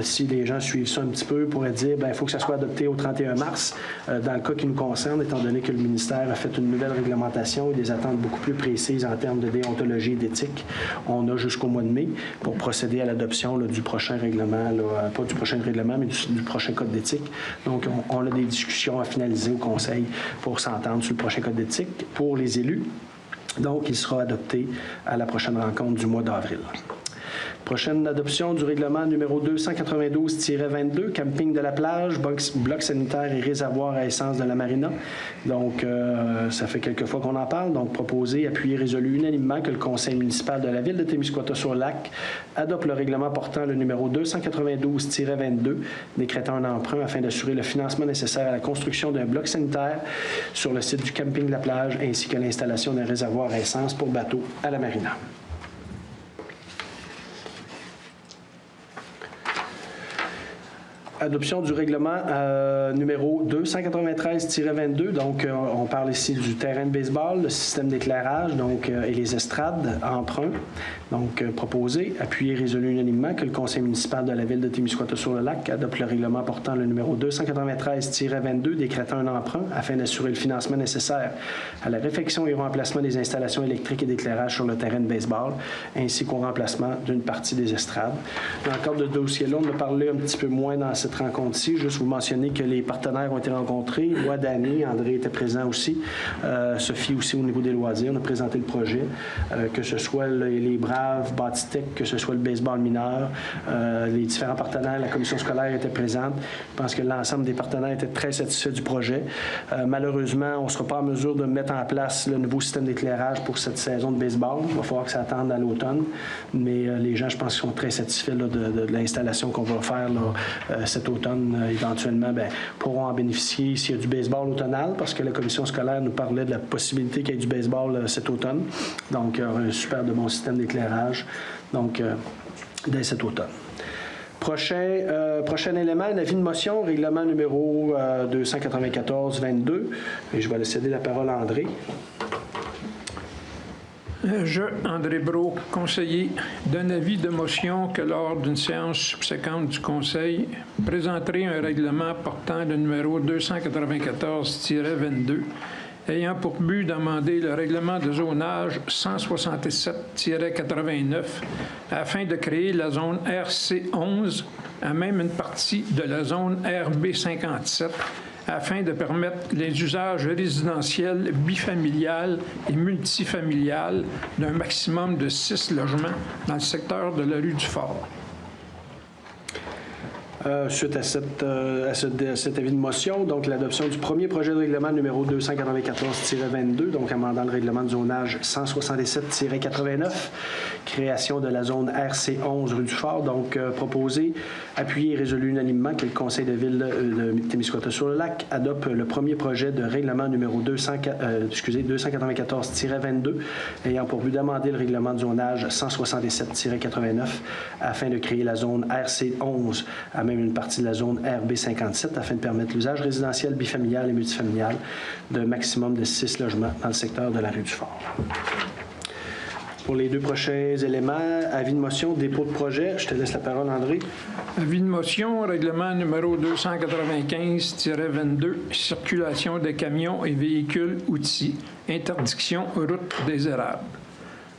Si les gens suivent ça un petit peu, ils pourraient dire il faut que ça soit adopté au 31 mars. Dans le cas qui nous concerne, étant donné que le ministère a fait une nouvelle réglementation et des attentes beaucoup plus précises en termes de déontologie et d'éthique, on a jusqu'au mois de mai pour procéder à l'adoption du prochain règlement, pas du prochain règlement, mais du prochain code d'éthique. Donc, on a des discussions à finaliser au Conseil pour s'entendre sur le prochain code d'éthique pour les élus. Donc, il sera adopté à la prochaine rencontre du mois d'avril. Prochaine adoption du règlement numéro 292-22, camping de la plage, bloc sanitaire et réservoir à essence de la marina. Donc, ça fait quelques fois qu'on en parle. Donc, proposé, appuyé, résolu unanimement que le conseil municipal de la ville de Témiscouata-sur-le-Lac adopte le règlement portant le numéro 292-22, décrétant un emprunt afin d'assurer le financement nécessaire à la construction d'un bloc sanitaire sur le site du camping de la plage ainsi que l'installation d'un réservoir à essence pour bateaux à la marina. Adoption du règlement numéro 293-22. Donc, on parle ici du terrain de baseball, le système d'éclairage donc et les estrades à emprunt. Donc, proposé, appuyé, résolu unanimement que le conseil municipal de la ville de Témiscouata-sur-le-Lac adopte le règlement portant le numéro 293-22, décrétant un emprunt afin d'assurer le financement nécessaire à la réfection et au remplacement des installations électriques et d'éclairage sur le terrain de baseball, ainsi qu'au remplacement d'une partie des estrades. Dans le cadre de ce dossier-là, on a parlé un petit peu moins dans cette rencontre-ci. Juste vous mentionner que les partenaires ont été rencontrés. Moi, Danny, André était présent aussi. Sophie aussi au niveau des loisirs. On a présenté le projet. Que ce soit les Braves, Bâtitech, que ce soit le baseball mineur, les différents partenaires, la commission scolaire était présente. Je pense que l'ensemble des partenaires étaient très satisfaits du projet. Malheureusement, on ne sera pas en mesure de mettre en place le nouveau système d'éclairage pour cette saison de baseball. Il va falloir que ça attende à l'automne. Mais les gens, je pense, sont très satisfaits là, de l'installation qu'on va faire là, cet automne, éventuellement, pourront en bénéficier s'il y a du baseball automnal, parce que la commission scolaire nous parlait de la possibilité qu'il y ait du baseball cet automne. Donc, il y aura un super de bon système d'éclairage, donc, dès cet automne. Prochain élément, un avis de motion, règlement numéro 294-22. Et je vais laisser la parole à André. Je, André Brault, conseiller, donne avis de motion que lors d'une séance subséquente du Conseil, présenterai un règlement portant le numéro 294-22, ayant pour but d'amender le règlement de zonage 167-89 afin de créer la zone RC11 à même une partie de la zone RB57 afin de permettre les usages résidentiels bifamiliales et multifamiliales d'un maximum de 6 logements dans le secteur de la rue du Fort. Suite à cet avis de motion, donc l'adoption du premier projet de règlement numéro 294-22, donc amendant le règlement de zonage 167-89, création de la zone RC11 rue du Fort, donc proposé, appuyé et résolu unanimement que le Conseil de ville de Témiscouata-sur-le-Lac adopte le premier projet de règlement numéro 294-22, ayant pour but d'amender le règlement de zonage 167-89 afin de créer la zone RC11 à même une partie de la zone RB57 afin de permettre l'usage résidentiel bifamilial et multifamilial d'un maximum de 6 logements dans le secteur de la rue du Fort. Pour les deux prochains éléments, avis de motion, dépôt de projet. Je te laisse la parole, André. Avis de motion, règlement numéro 295-22, circulation des camions et véhicules outils, interdiction route des érables.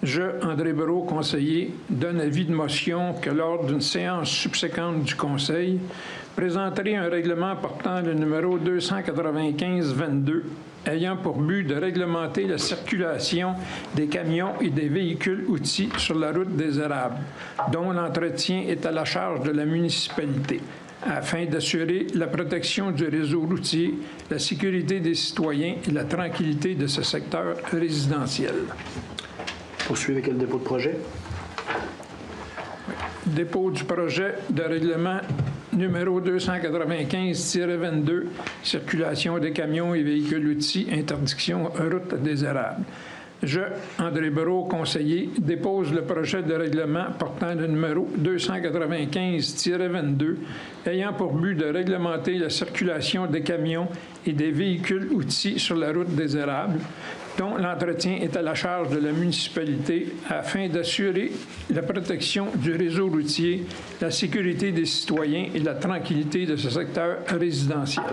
Je, André Brault, conseiller, donne avis de motion que lors d'une séance subséquente du Conseil, présenterai un règlement portant le numéro 295-22, ayant pour but de réglementer la circulation des camions et des véhicules outils sur la route des érables, dont l'entretien est à la charge de la municipalité, afin d'assurer la protection du réseau routier, la sécurité des citoyens et la tranquillité de ce secteur résidentiel. Poursuivre avec le dépôt de projet. Dépôt du projet de règlement numéro 295-22, circulation des camions et véhicules outils, interdiction route des érables. Je, André Brault, conseiller, dépose le projet de règlement portant le numéro 295-22, ayant pour but de réglementer la circulation des camions et des véhicules outils sur la route des érables, dont l'entretien est à la charge de la municipalité afin d'assurer la protection du réseau routier, la sécurité des citoyens et la tranquillité de ce secteur résidentiel.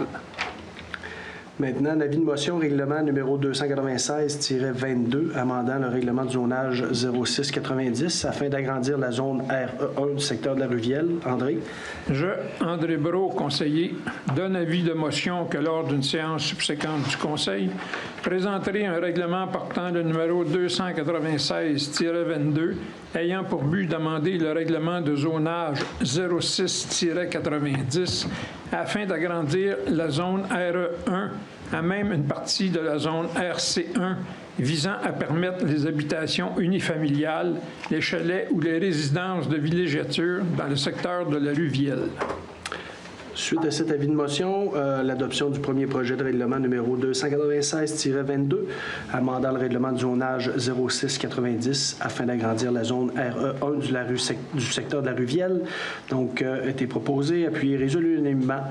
Maintenant, l'avis de motion, règlement numéro 296-22, amendant le règlement de zonage 0690 afin d'agrandir la zone RE1 du secteur de la rue Vielle. André. Je, André Brault, conseiller, donne avis de motion que lors d'une séance subséquente du Conseil, présenterai un règlement portant le numéro 296-22, ayant pour but d'amender le règlement de zonage 06-90 afin d'agrandir la zone RE1 à même une partie de la zone RC1 visant à permettre les habitations unifamiliales, les chalets ou les résidences de villégiature dans le secteur de la rue Vielle. Suite à cet avis de motion, l'adoption du premier projet de règlement numéro 296-22, amendant le règlement de zonage 0690 afin d'agrandir la zone RE1 du secteur de la rue Vielle. Donc, a été proposé, appuyé, résolu unanimement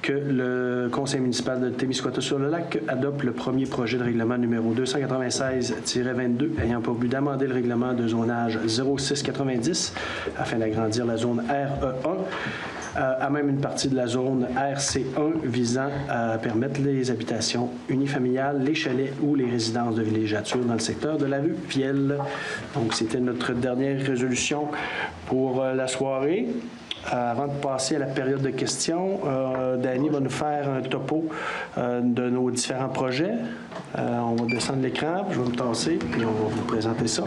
que le Conseil municipal de Témiscouata-sur-le-Lac adopte le premier projet de règlement numéro 296-22 ayant pour but d'amender le règlement de zonage 0690 afin d'agrandir la zone RE1 à même une partie de la zone RC1 visant à permettre les habitations unifamiliales, les chalets ou les résidences de villégiature dans le secteur de la rue Vielle. Donc, c'était notre dernière résolution pour la soirée. Avant de passer à la période de questions, Danny va nous faire un topo de nos différents projets. On va descendre l'écran, je vais me tasser, puis on va vous présenter ça.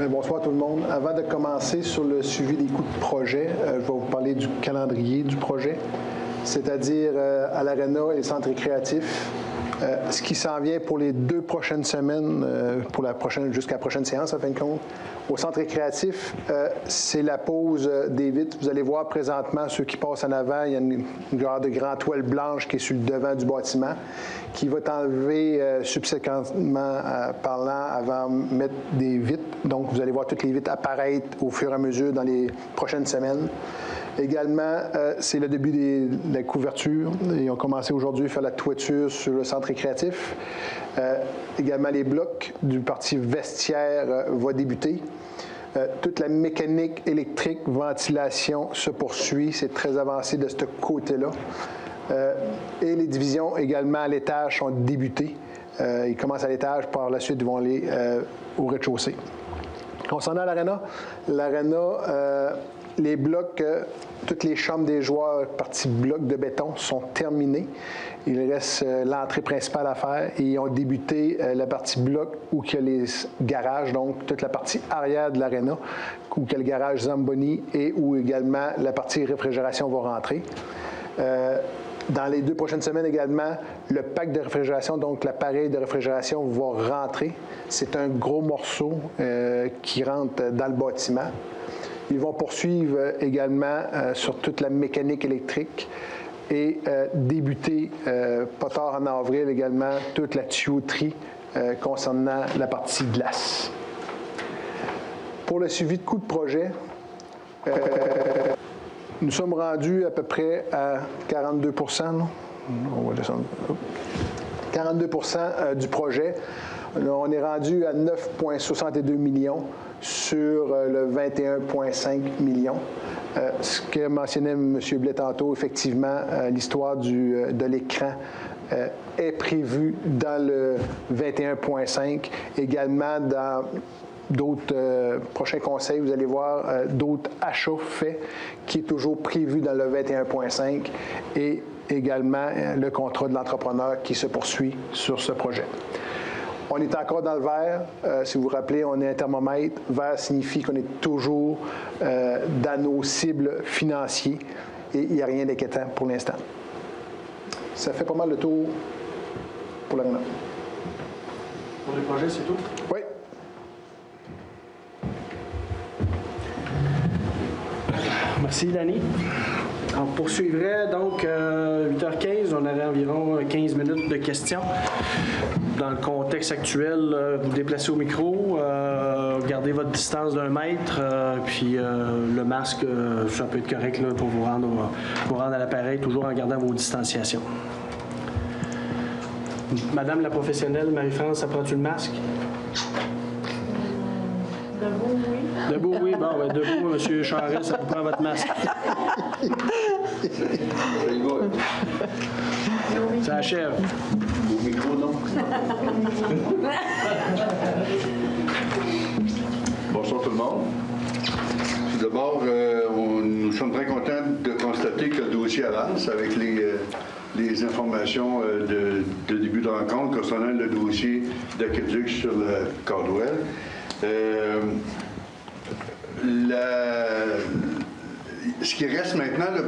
Bonsoir tout le monde. Avant de commencer sur le suivi des coûts de projet, je vais vous parler du calendrier du projet. c'est-à-dire à l'Arena et le centre récréatif. Ce qui s'en vient pour les 2 prochaines semaines, jusqu'à la prochaine séance, en fin de compte, au centre récréatif, c'est la pose des vitres. Vous allez voir présentement, ceux qui passent en avant, il y a une genre de grande toile blanche qui est sur le devant du bâtiment, qui va être enlevée subséquemment parlant avant de mettre des vitres. Donc, vous allez voir toutes les vitres apparaître au fur et à mesure dans les prochaines semaines. Également, c'est le début de la couverture. Ils ont commencé aujourd'hui à faire la toiture sur le centre récréatif. Également, les blocs du parti vestiaire vont débuter. Toute la mécanique électrique, ventilation se poursuit. C'est très avancé de ce côté-là. Et les divisions également à l'étage sont débutées. Ils commencent à l'étage, par la suite, ils vont aller au rez-de-chaussée. Concernant l'Arena, les blocs, toutes les chambres des joueurs, partie blocs de béton, sont terminées. Il reste l'entrée principale à faire et ils ont débuté la partie bloc où il y a les garages, donc toute la partie arrière de l'Arena, où il y a le garage Zamboni et où également la partie réfrigération va rentrer. Dans les 2 prochaines semaines également, le pack de réfrigération, donc l'appareil de réfrigération, va rentrer. C'est un gros morceau qui rentre dans le bâtiment. Ils vont poursuivre également sur toute la mécanique électrique et débuter, pas tard en avril également, toute la tuyauterie concernant la partie glace. Pour le suivi de coût de projet, nous sommes rendus à peu près à 42 %. On va descendre. 42 % du projet. On est rendu à 9,62 millions sur le 21,5 millions. Ce que mentionnait M. Blais tantôt, effectivement, l'histoire de l'écran est prévue dans le 21,5. Également, dans d'autres prochains conseils, vous allez voir d'autres achats faits qui est toujours prévu dans le 21,5 et également le contrat de l'entrepreneur qui se poursuit sur ce projet. On est encore dans le vert. Si vous vous rappelez, on est un thermomètre. Vert signifie qu'on est toujours dans nos cibles financières et il n'y a rien d'inquiétant pour l'instant. Ça fait pas mal le tour pour l'Arena. Pour le projet, c'est tout? Oui. Merci, Danny. On poursuivrait donc 8h15. On aurait environ 15 minutes de questions. Dans le contexte actuel, vous déplacez au micro, gardez votre distance d'1 mètre, puis le masque, ça peut être correct là, pour vous rendre à l'appareil, toujours en gardant vos distanciations. Madame la professionnelle, Marie-France, ça prend-tu le masque? Debout, oui. Debout, oui. Bon, ben, debout, M. Charest, ça vous prend votre masque. Ça achève. Au micro, non? Bonsoir tout le monde. Tout d'abord, nous sommes très contents de constater que le dossier avance avec les informations de début de rencontre concernant le dossier d'Aqueduc sur le Caldwell. Ce qui reste maintenant, là,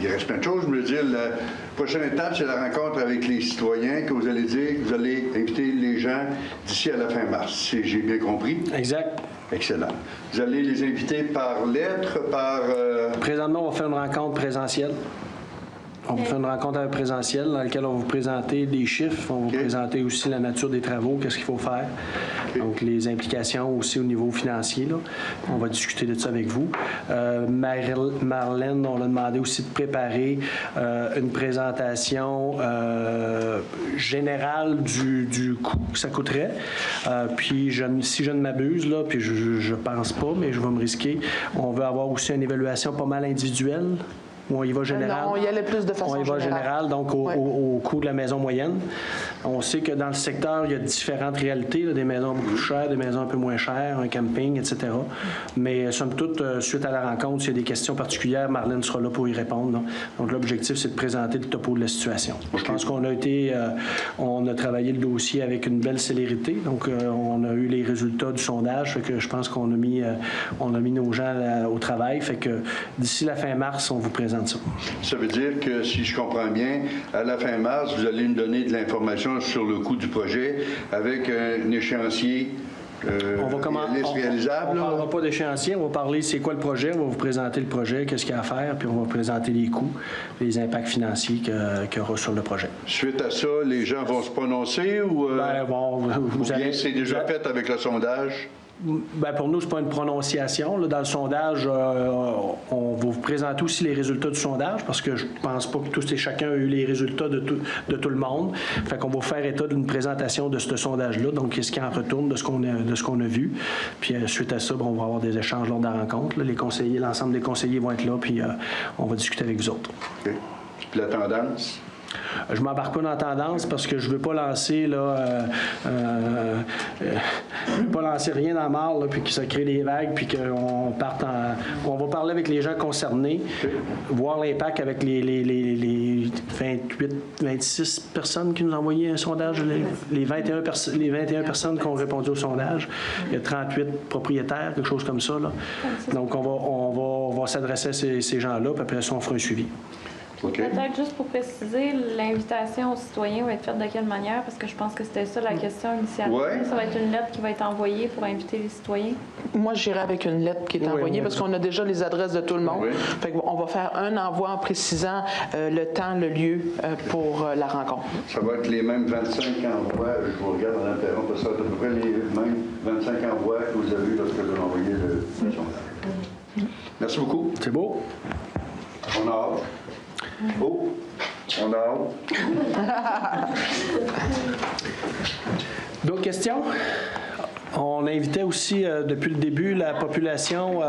il reste plein de choses, je veux dire, la prochaine étape, c'est la rencontre avec les citoyens que vous allez dire, que vous allez inviter les gens d'ici à la fin mars, si j'ai bien compris. Exact. Excellent. Vous allez les inviter par lettre, par... Présentement, on va faire une rencontre présentielle. On va faire une rencontre présentielle dans laquelle on va vous présenter des chiffres, on va vous présenter aussi la nature des travaux, qu'est-ce qu'il faut faire. Donc, les implications aussi au niveau financier. Là. On va discuter de ça avec vous. Marlène, on a demandé aussi de préparer une présentation générale du coût que ça coûterait. Puis, si je ne m'abuse, là, puis je pense pas, mais je vais me risquer, on veut avoir aussi une évaluation pas mal individuelle. On y va général. Non, on y allait plus de façon générale. On y va général, donc au coût de la maison moyenne. On sait que dans le secteur, il y a différentes réalités, là, des maisons beaucoup plus chères, des maisons un peu moins chères, un camping, etc. Mais somme toute, suite à la rencontre, s'il y a des questions particulières, Marlène sera là pour y répondre. Là. Donc l'objectif, c'est de présenter le topo de la situation. Je pense qu'on on a travaillé le dossier avec une belle célérité. Donc on a eu les résultats du sondage. Fait que je pense qu'on a mis nos gens au travail. Fait que d'ici la fin mars, on vous présente présente ça. Ça veut dire que, si je comprends bien, à la fin mars, vous allez nous donner de l'information sur le coût du projet avec un échéancier réalisable. On ne parlera pas d'échéancier, on va parler c'est quoi le projet, on va vous présenter le projet, qu'est-ce qu'il y a à faire, puis on va présenter les coûts, les impacts financiers qu'il y aura sur le projet. Suite à ça, les gens vont se prononcer ou, bien c'est déjà fait avec le sondage? Bien, pour nous, ce n'est pas une prononciation. Là, dans le sondage, on va vous présenter aussi les résultats du sondage parce que je ne pense pas que tous et chacun a eu les résultats de tout le monde. Fait qu'on va faire état d'une présentation de ce sondage-là, donc qu'est-ce qui en retourne de ce qu'on a vu. Puis suite à ça, on va avoir des échanges lors de la rencontre. Là, les conseillers, l'ensemble des conseillers vont être là, puis on va discuter avec vous autres. OK. Puis la tendance? Je ne m'embarque pas dans la tendance parce que je ne veux pas lancer rien dans la mare, là, puis que ça crée des vagues, puis qu'on parte on va parler avec les gens concernés, voir l'impact avec les 26 personnes qui nous ont envoyé un sondage, les 21 personnes qui ont répondu au sondage. Il y a 38 propriétaires, quelque chose comme ça. Là. Donc, on va s'adresser à ces gens-là, puis après ça, on fera un suivi. Okay. Peut-être juste pour préciser, l'invitation aux citoyens va être faite de quelle manière? Parce que je pense que c'était ça la question initiale. Ouais. Ça va être une lettre qui va être envoyée pour inviter les citoyens? Moi, j'irai avec une lettre qui est envoyée parce qu'on a déjà les adresses de tout le monde. Oui. Fait qu'on va faire un envoi en précisant le temps, le lieu pour la rencontre. Ça va être les mêmes 25 envois. Je vous regarde en interrompre. Ça va être à peu près les mêmes 25 envois que vous avez eu lorsque vous avez envoyé le sondage. Merci beaucoup. C'est beau? On a hâte. Oh, on a hâte. D'autres questions? On invitait aussi depuis le début la population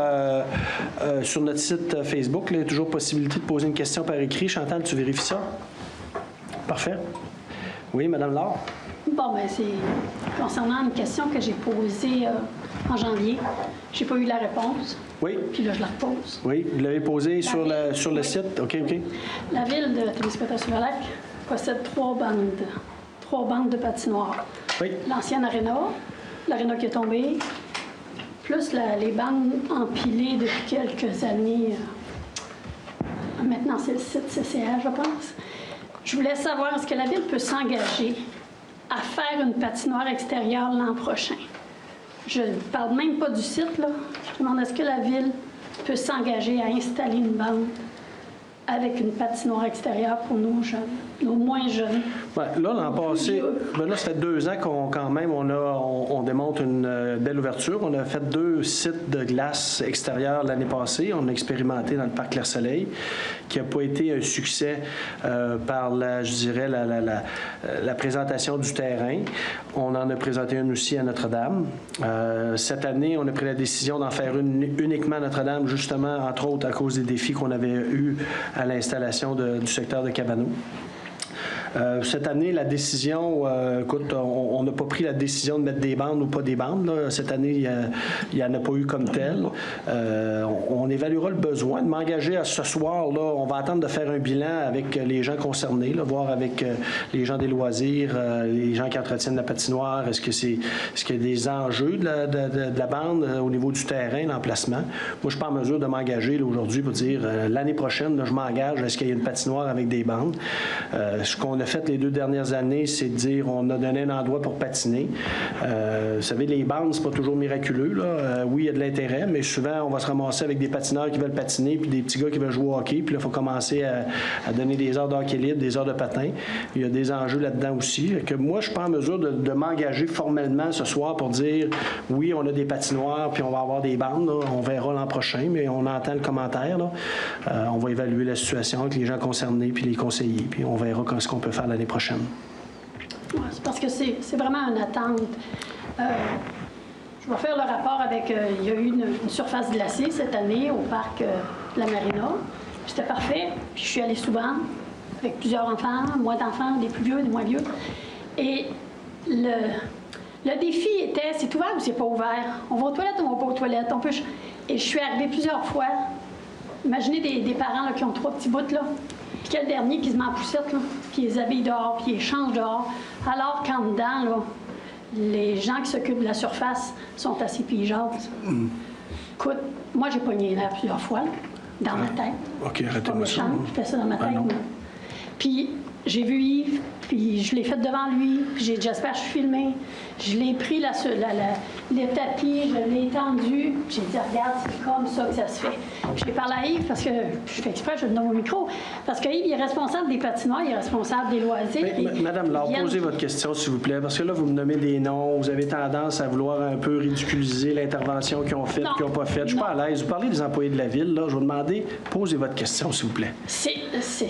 sur notre site Facebook. Là, il y a toujours possibilité de poser une question par écrit. Chantal, tu vérifies ça? Parfait. Oui, Mme Laure? Bon, bien, c'est concernant une question que j'ai posée en janvier. Je n'ai pas eu la réponse. Oui. Puis là, je la repose. Oui, vous l'avez posée sur le site. OK. La ville de Témiscouata-sur-le-Lac possède 3 bandes de patinoires. Oui. L'ancienne l'aréna qui est tombée, plus les bandes empilées depuis quelques années. Maintenant, c'est le site CCR, je pense. Je voulais savoir, est-ce que la ville peut s'engager à faire une patinoire extérieure l'an prochain? Je ne parle même pas du site, là. Je demande, est-ce que la ville peut s'engager à installer une bande avec une patinoire extérieure pour nos jeunes, nos moins jeunes? Ouais, là, l'an passé, là, ça fait 2 ans on démontre une belle ouverture. On a fait 2 sites de glace extérieure l'année passée. On a expérimenté dans le parc Clair-Soleil, qui n'a pas été un succès par la présentation du terrain. On en a présenté une aussi à Notre-Dame. Cette année, on a pris la décision d'en faire une uniquement à Notre-Dame, justement, entre autres, à cause des défis qu'on avait eus à l'installation du secteur de Cabano. Cette année, la décision, écoute, on n'a pas pris la décision de mettre des bandes ou pas des bandes. Là. Cette année, il n'y en a pas eu comme tel. On évaluera le besoin de m'engager à ce soir. Là, on va attendre de faire un bilan avec les gens concernés, là, voir avec les gens des loisirs, les gens qui entretiennent la patinoire. Est-ce qu'il y a des enjeux de la bande au niveau du terrain, l'emplacement? Moi, je ne suis pas en mesure de m'engager aujourd'hui pour dire l'année prochaine, là, je m'engage, est-ce qu'il y a une patinoire avec des bandes? Ce qu'on a fait les 2 dernières années, c'est de dire on a donné un endroit pour patiner. Vous savez, les bandes, c'est pas toujours miraculeux. Là. Oui, il y a de l'intérêt, mais souvent, on va se ramasser avec des patineurs qui veulent patiner, puis des petits gars qui veulent jouer au hockey, puis là, il faut commencer à donner des heures de hockey libre, des heures de patin. Il y a des enjeux là-dedans aussi. Que moi, je suis pas en mesure de m'engager formellement ce soir pour dire oui, on a des patinoires, puis on va avoir des bandes. Là. On verra l'an prochain, mais on entend le commentaire. Là. On va évaluer la situation avec les gens concernés, puis les conseillers, puis on verra ce qu'on peut faire l'année prochaine. Ouais, c'est parce que c'est vraiment une attente. Je vais faire le rapport avec... il y a eu une surface glacée cette année au parc de la Marina. C'était parfait. Puis je suis allée souvent avec plusieurs enfants, moins d'enfants, des plus vieux, des moins vieux. Et le défi était, c'est ouvert ou c'est pas ouvert? On va aux toilettes ou on va pas aux toilettes? Et je suis arrivée plusieurs fois. Imaginez des parents là, qui ont 3 petits bouts, là. Puis quel dernier qui se met en poussette, là, puis les habille dehors, puis les change dehors. Alors qu'en dedans, là, les gens qui s'occupent de la surface sont assis puis ils jasent. Écoute, moi, j'ai pogné l'air plusieurs fois. Là. dans ma tête. OK, Pas arrêtez-moi ça. méchante, je fais ça dans ma Ah tête. non. moi. Puis j'ai vu Yves, puis je l'ai fait devant lui, puis j'espère que je suis filmée. Je l'ai pris le tapis, je l'ai étendu, puis j'ai dit, regarde, c'est comme ça que ça se fait. Puis j'ai parlé à Yves, parce que je fais exprès, je le donne au micro, parce que Yves, il est responsable des patinoires, il est responsable des loisirs. puis Madame Laure, ils viennent- posez votre question, s'il vous plaît, parce que là, vous me nommez des noms, vous avez tendance à vouloir un peu ridiculiser l'intervention qu'ils ont faite, Non. qu'ils n'ont pas faite. Je suis pas à l'aise. Vous parlez des employés de la Ville, là. Je vais vous demander, posez votre question, s'il vous plaît.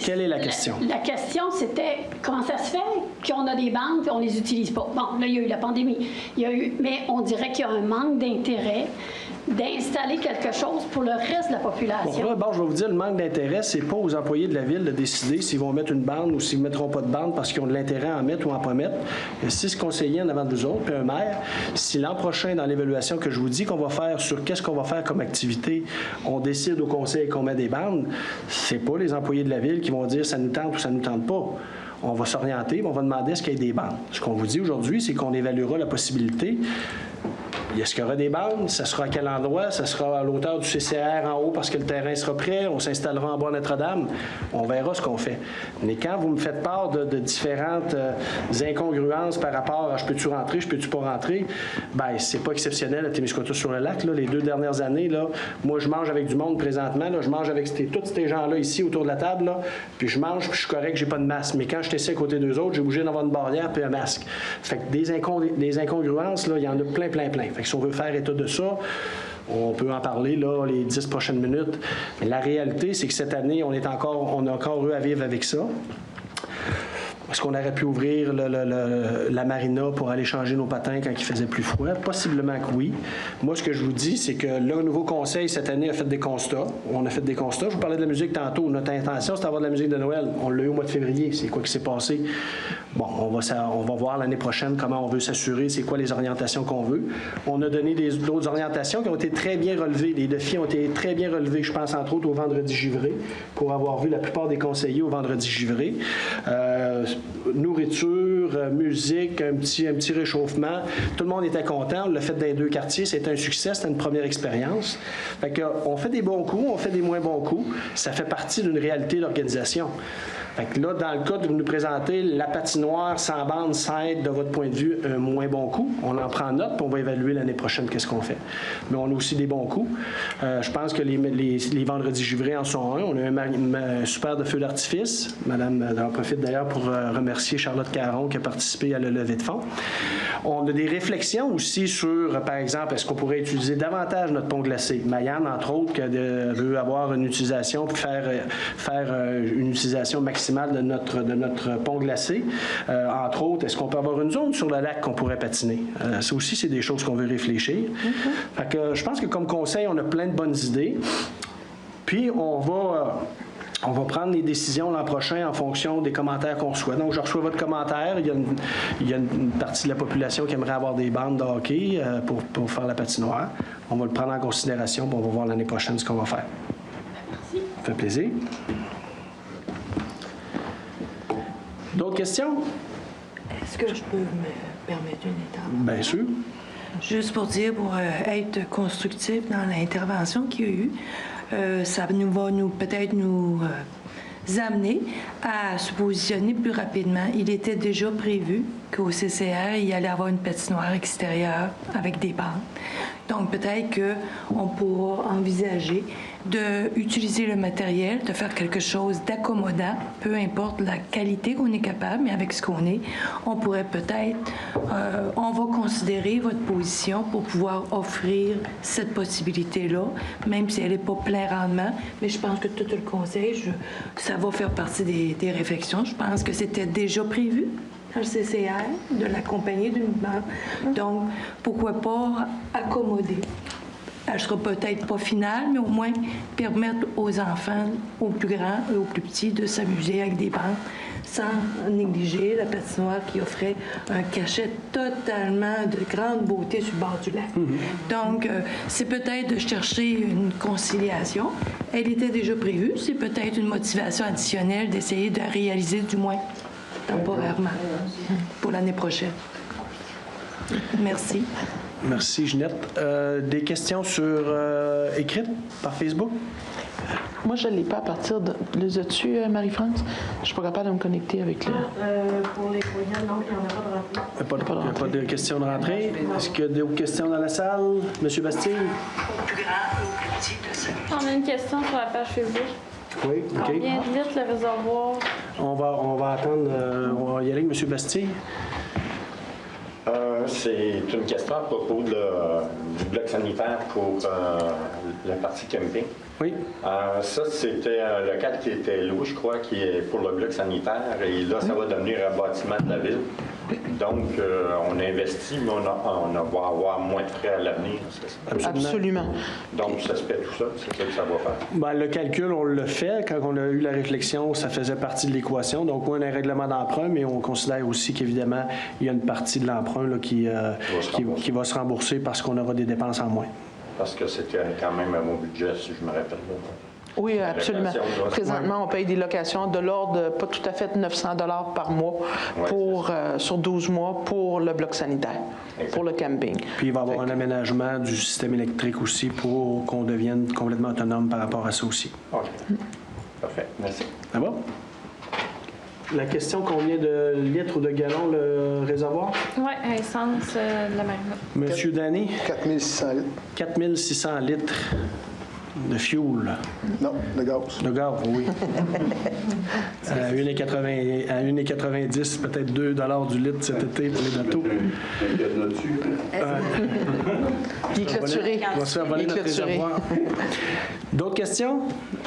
Quelle est la question? La question, c'était comment ça se fait qu'on a des banques et on les utilise pas. Bon, là, il y a eu la pandémie. Mais on dirait qu'il y a un manque d'intérêt d'installer quelque chose pour le reste de la Bon, population. là, bon, je vais vous dire, le manque d'intérêt, c'est pas aux employés de la Ville de décider s'ils vont mettre une bande ou s'ils ne mettront pas de bande parce qu'ils ont de l'intérêt à en mettre ou à en pas mettre. Il y a 6 conseillers en avant de nous autres, puis un maire. Si l'an prochain, dans l'évaluation que je vous dis qu'on va faire sur qu'est-ce qu'on va faire comme activité, on décide au conseil qu'on met des bandes, c'est pas les employés de la Ville qui vont dire ça nous tente ou ça nous tente pas. On va s'orienter, mais on va demander est-ce qu'il y a des bandes. Ce qu'on vous dit aujourd'hui, c'est qu'on évaluera la possibilité. Est-ce qu'il y aura des bandes? Ça sera à quel endroit? Ça sera à l'auteur du CCR en haut parce que le terrain sera prêt. On s'installera en bas Notre-Dame. On verra ce qu'on fait. Mais quand vous me faites part de différentes incongruences par rapport à je peux-tu rentrer, je peux-tu pas rentrer, bien, c'est pas exceptionnel à Témiscouata-sur-le-Lac. Là. Les 2 dernières années, là, moi, je mange avec du monde présentement. Là. Je mange avec tous ces gens-là ici autour de la table. Là. Puis je mange, puis je suis correct, j'ai pas de masque. Mais quand j'étais assis à côté d'eux autres, j'ai bougé d'avoir une barrière puis un masque. Fait que des incongruences, là, il y en a plein. Fait que si on veut faire état de ça, on peut en parler là, les 10 prochaines minutes. Mais la réalité, c'est que cette année, on a encore eu à vivre avec ça. Est-ce qu'on aurait pu ouvrir la marina pour aller changer nos patins quand il faisait plus froid? Possiblement que oui. Moi, ce que je vous dis, c'est que le nouveau conseil, cette année, a fait des constats. On a fait des constats. Je vous parlais de la musique tantôt. Notre intention, c'est d'avoir de la musique de Noël. On l'a eu au mois de février. C'est quoi qui s'est passé? Bon, on va voir l'année prochaine comment on veut s'assurer, c'est quoi les orientations qu'on veut. On a donné d'autres orientations qui ont été très bien relevées. Les défis ont été très bien relevés. Je pense entre autres au vendredi givré, pour avoir vu la plupart des conseillers au vendredi givré. Nourriture, musique, un petit réchauffement. Tout le monde était content. On l'a fait dans les 2 quartiers. C'était un succès. C'était une première expérience. Fait que, on fait des bons coups, on fait des moins bons coups. Ça fait partie d'une réalité d'organisation. Fait que là, dans le cas de vous nous présenter la patinoire sans bande, ça être, de votre point de vue, un moins bon coup. On en prend note, puis on va évaluer l'année prochaine qu'est-ce qu'on fait. Mais on a aussi des bons coups. Je pense que les vendredis givrés en sont un. On a un super de feu d'artifice. Madame, j'en profite d'ailleurs pour remercier Charlotte Caron qui a participé à la levée de fonds. On a des réflexions aussi sur, par exemple, est-ce qu'on pourrait utiliser davantage notre pont glacé? Mayenne, entre autres, qui veut avoir une utilisation, puis faire une utilisation maximale de notre pont glacé. Entre autres, est-ce qu'on peut avoir une zone sur le lac qu'on pourrait patiner? Ça aussi, c'est des choses qu'on veut réfléchir. Fait que, je pense que comme conseil, on a plein de bonnes idées. Puis, on va prendre les décisions l'an prochain en fonction des commentaires qu'on reçoit. Donc, je reçois votre commentaire. Il y a une partie de la population qui aimerait avoir des bandes de hockey pour faire la patinoire. On va le prendre en considération, puis on va voir l'année prochaine ce qu'on va faire. Merci. Ça fait plaisir. D'autres questions? Est-ce que je peux me permettre une étape? Bien sûr. Juste pour dire, pour être constructif dans l'intervention qu'il y a eu, ça va peut-être nous amener à se positionner plus rapidement. Il était déjà prévu qu'au CCR, il y allait avoir une patinoire extérieure avec des bancs. Donc, peut-être qu'on pourra envisager d'utiliser le matériel, de faire quelque chose d'accommodant, peu importe la qualité qu'on est capable, mais avec ce qu'on est, on pourrait peut-être, on va considérer votre position pour pouvoir offrir cette possibilité-là, même si elle n'est pas plein rendement, mais je pense que tout le conseil, ça va faire partie des réflexions. Je pense que c'était déjà prévu dans le CCR, de l'accompagner d'une banque. Donc, pourquoi pas accommoder? Elle ne sera peut-être pas finale, mais au moins permettre aux enfants, aux plus grands et aux plus petits, de s'amuser avec des bancs sans négliger la patinoire qui offrait un cachet totalement de grande beauté sur le bord du lac. Donc, c'est peut-être de chercher une conciliation. Elle était déjà prévue. C'est peut-être une motivation additionnelle d'essayer de la réaliser, du moins temporairement, pour l'année prochaine. Merci. Merci, Ginette. Des questions écrites par Facebook? Moi, je ne l'ai pas à partir de... Les as-tu, Marie-France? Je ne suis pas capable de me connecter avec le... Pour les courriels, non, il n'y en a pas de rentrée. Il n'y a pas de questions de rentrée. Est-ce qu'il y a d'autres questions dans la salle? Monsieur Bastille? Plus grand ou plus petit de ça. On a une question sur la page Facebook. Oui, OK. Combien de litres le réservoir? On va attendre. On va y aller avec Monsieur Bastille. C'est une question à propos du bloc sanitaire pour la partie camping. Oui. Ça, c'était un local qui était loup, je crois, qui est pour le bloc sanitaire. Et là, ça va devenir un bâtiment de la ville. Donc, on investit, mais on va avoir moins de frais à l'avenir, c'est ça? Absolument. Donc, ça se fait tout ça, c'est ça que ça va faire. Ben, le calcul, on le fait. Quand on a eu la réflexion, ça faisait partie de l'équation. Donc, on a un règlement d'emprunt, mais on considère aussi qu'évidemment, il y a une partie de l'emprunt là, qui va se rembourser parce qu'on aura des dépenses en moins. Parce que c'était quand même un bon budget, si je me rappelle. Oui, absolument. Présentement, on paye des locations de l'ordre de pas tout à fait 900 $ par mois pour, sur 12 mois pour le bloc sanitaire, pour le camping. Puis il va y avoir un aménagement du système électrique aussi pour qu'on devienne complètement autonome par rapport à ça aussi. OK. Parfait. Merci. Ça va? La question, combien de litres ou de gallons le réservoir? Oui, à essence de la marina. Monsieur Danny? 4600 litres. 4600 litres de fuel. Non, de gaz. De gaz, oui. À 1,90, peut-être 2 $ du litre cet été pour les bateaux. Il est clôturé. On va se faire voler notre réservoir. D'autres questions?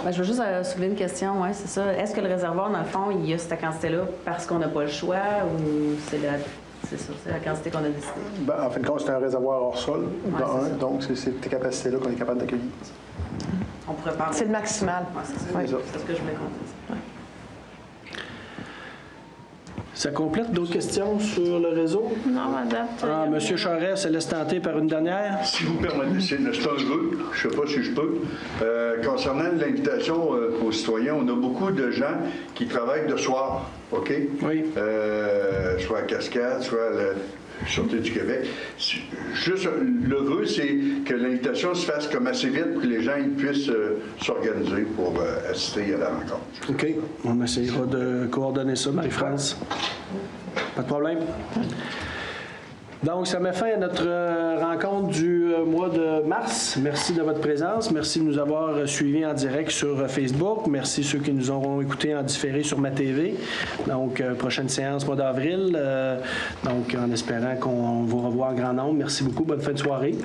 Ben, je veux juste soulever une question, oui, c'est ça. Est-ce que le réservoir, dans le fond, il y a cette quantité-là parce qu'on n'a pas le choix ou c'est la quantité qu'on a décidée? Ben, en fin de compte, c'est un réservoir hors sol, donc c'est ces capacités-là qu'on est capable d'accueillir. On pourrait parler. C'est le maximal. Ouais, c'est ça. Oui. C'est ce que je voulais compter. Ça complète d'autres questions sur le réseau? Non, à date. Monsieur Charest se laisse tenter par une dernière. Si vous permettez, c'est un vœu, je ne sais pas si je peux. Concernant l'invitation aux citoyens, on a beaucoup de gens qui travaillent de soir, OK? Oui. Soit à Cascade, soit à la Sûreté du Québec. Juste, le vœu, c'est que l'invitation se fasse comme assez vite pour que les gens ils puissent s'organiser pour assister à la rencontre. OK. On essayera de coordonner ça, Marie-France. Pas de problème. Donc, ça met fin à notre rencontre du mois de mars. Merci de votre présence. Merci de nous avoir suivis en direct sur Facebook. Merci ceux qui nous auront écoutés en différé sur ma TV. Donc, prochaine séance mois d'avril. Donc, en espérant qu'on vous revoit en grand nombre. Merci beaucoup. Bonne fin de soirée.